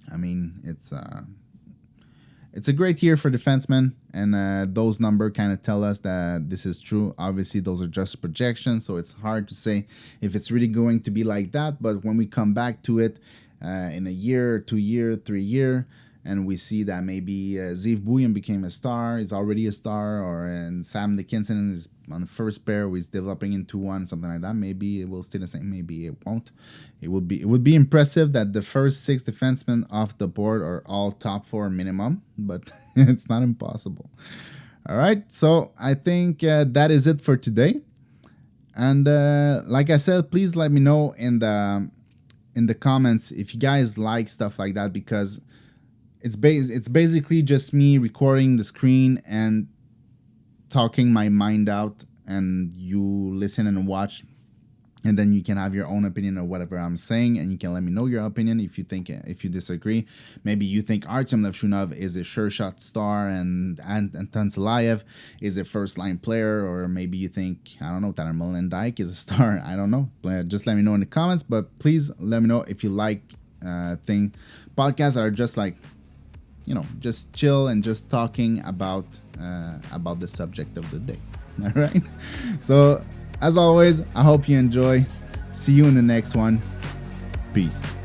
I mean, it's a great year for defensemen, and those numbers kind of tell us that this is true. Obviously, those are just projections, so it's hard to say if it's really going to be like that. But when we come back to it in a year, 2 year, 3 year, and we see that maybe Ziv Buyam became a star, is already a star, and Sam Dickinson is on the first pair, who is developing into one, something like that. Maybe it will stay the same, maybe it won't. It would be impressive that the first 6 defensemen off the board are all top 4 minimum, but it's not impossible. All right, so I think that is it for today. And like I said, please let me know in the comments if you guys like stuff like that, because it's basically just me recording the screen and talking my mind out, and you listen and watch, and then you can have your own opinion of whatever I'm saying, and you can let me know your opinion if you disagree. Maybe you think Artyom Levshunov is a sure shot star and Anton Zelayev is a first line player, or maybe you think, I don't know, Tanner Molendyke is a star. I don't know. Just let me know in the comments, but please let me know if you like podcasts that are just like, just chill and just talking about the subject of the day. All right. So as always, I hope you enjoy. See you in the next one. Peace.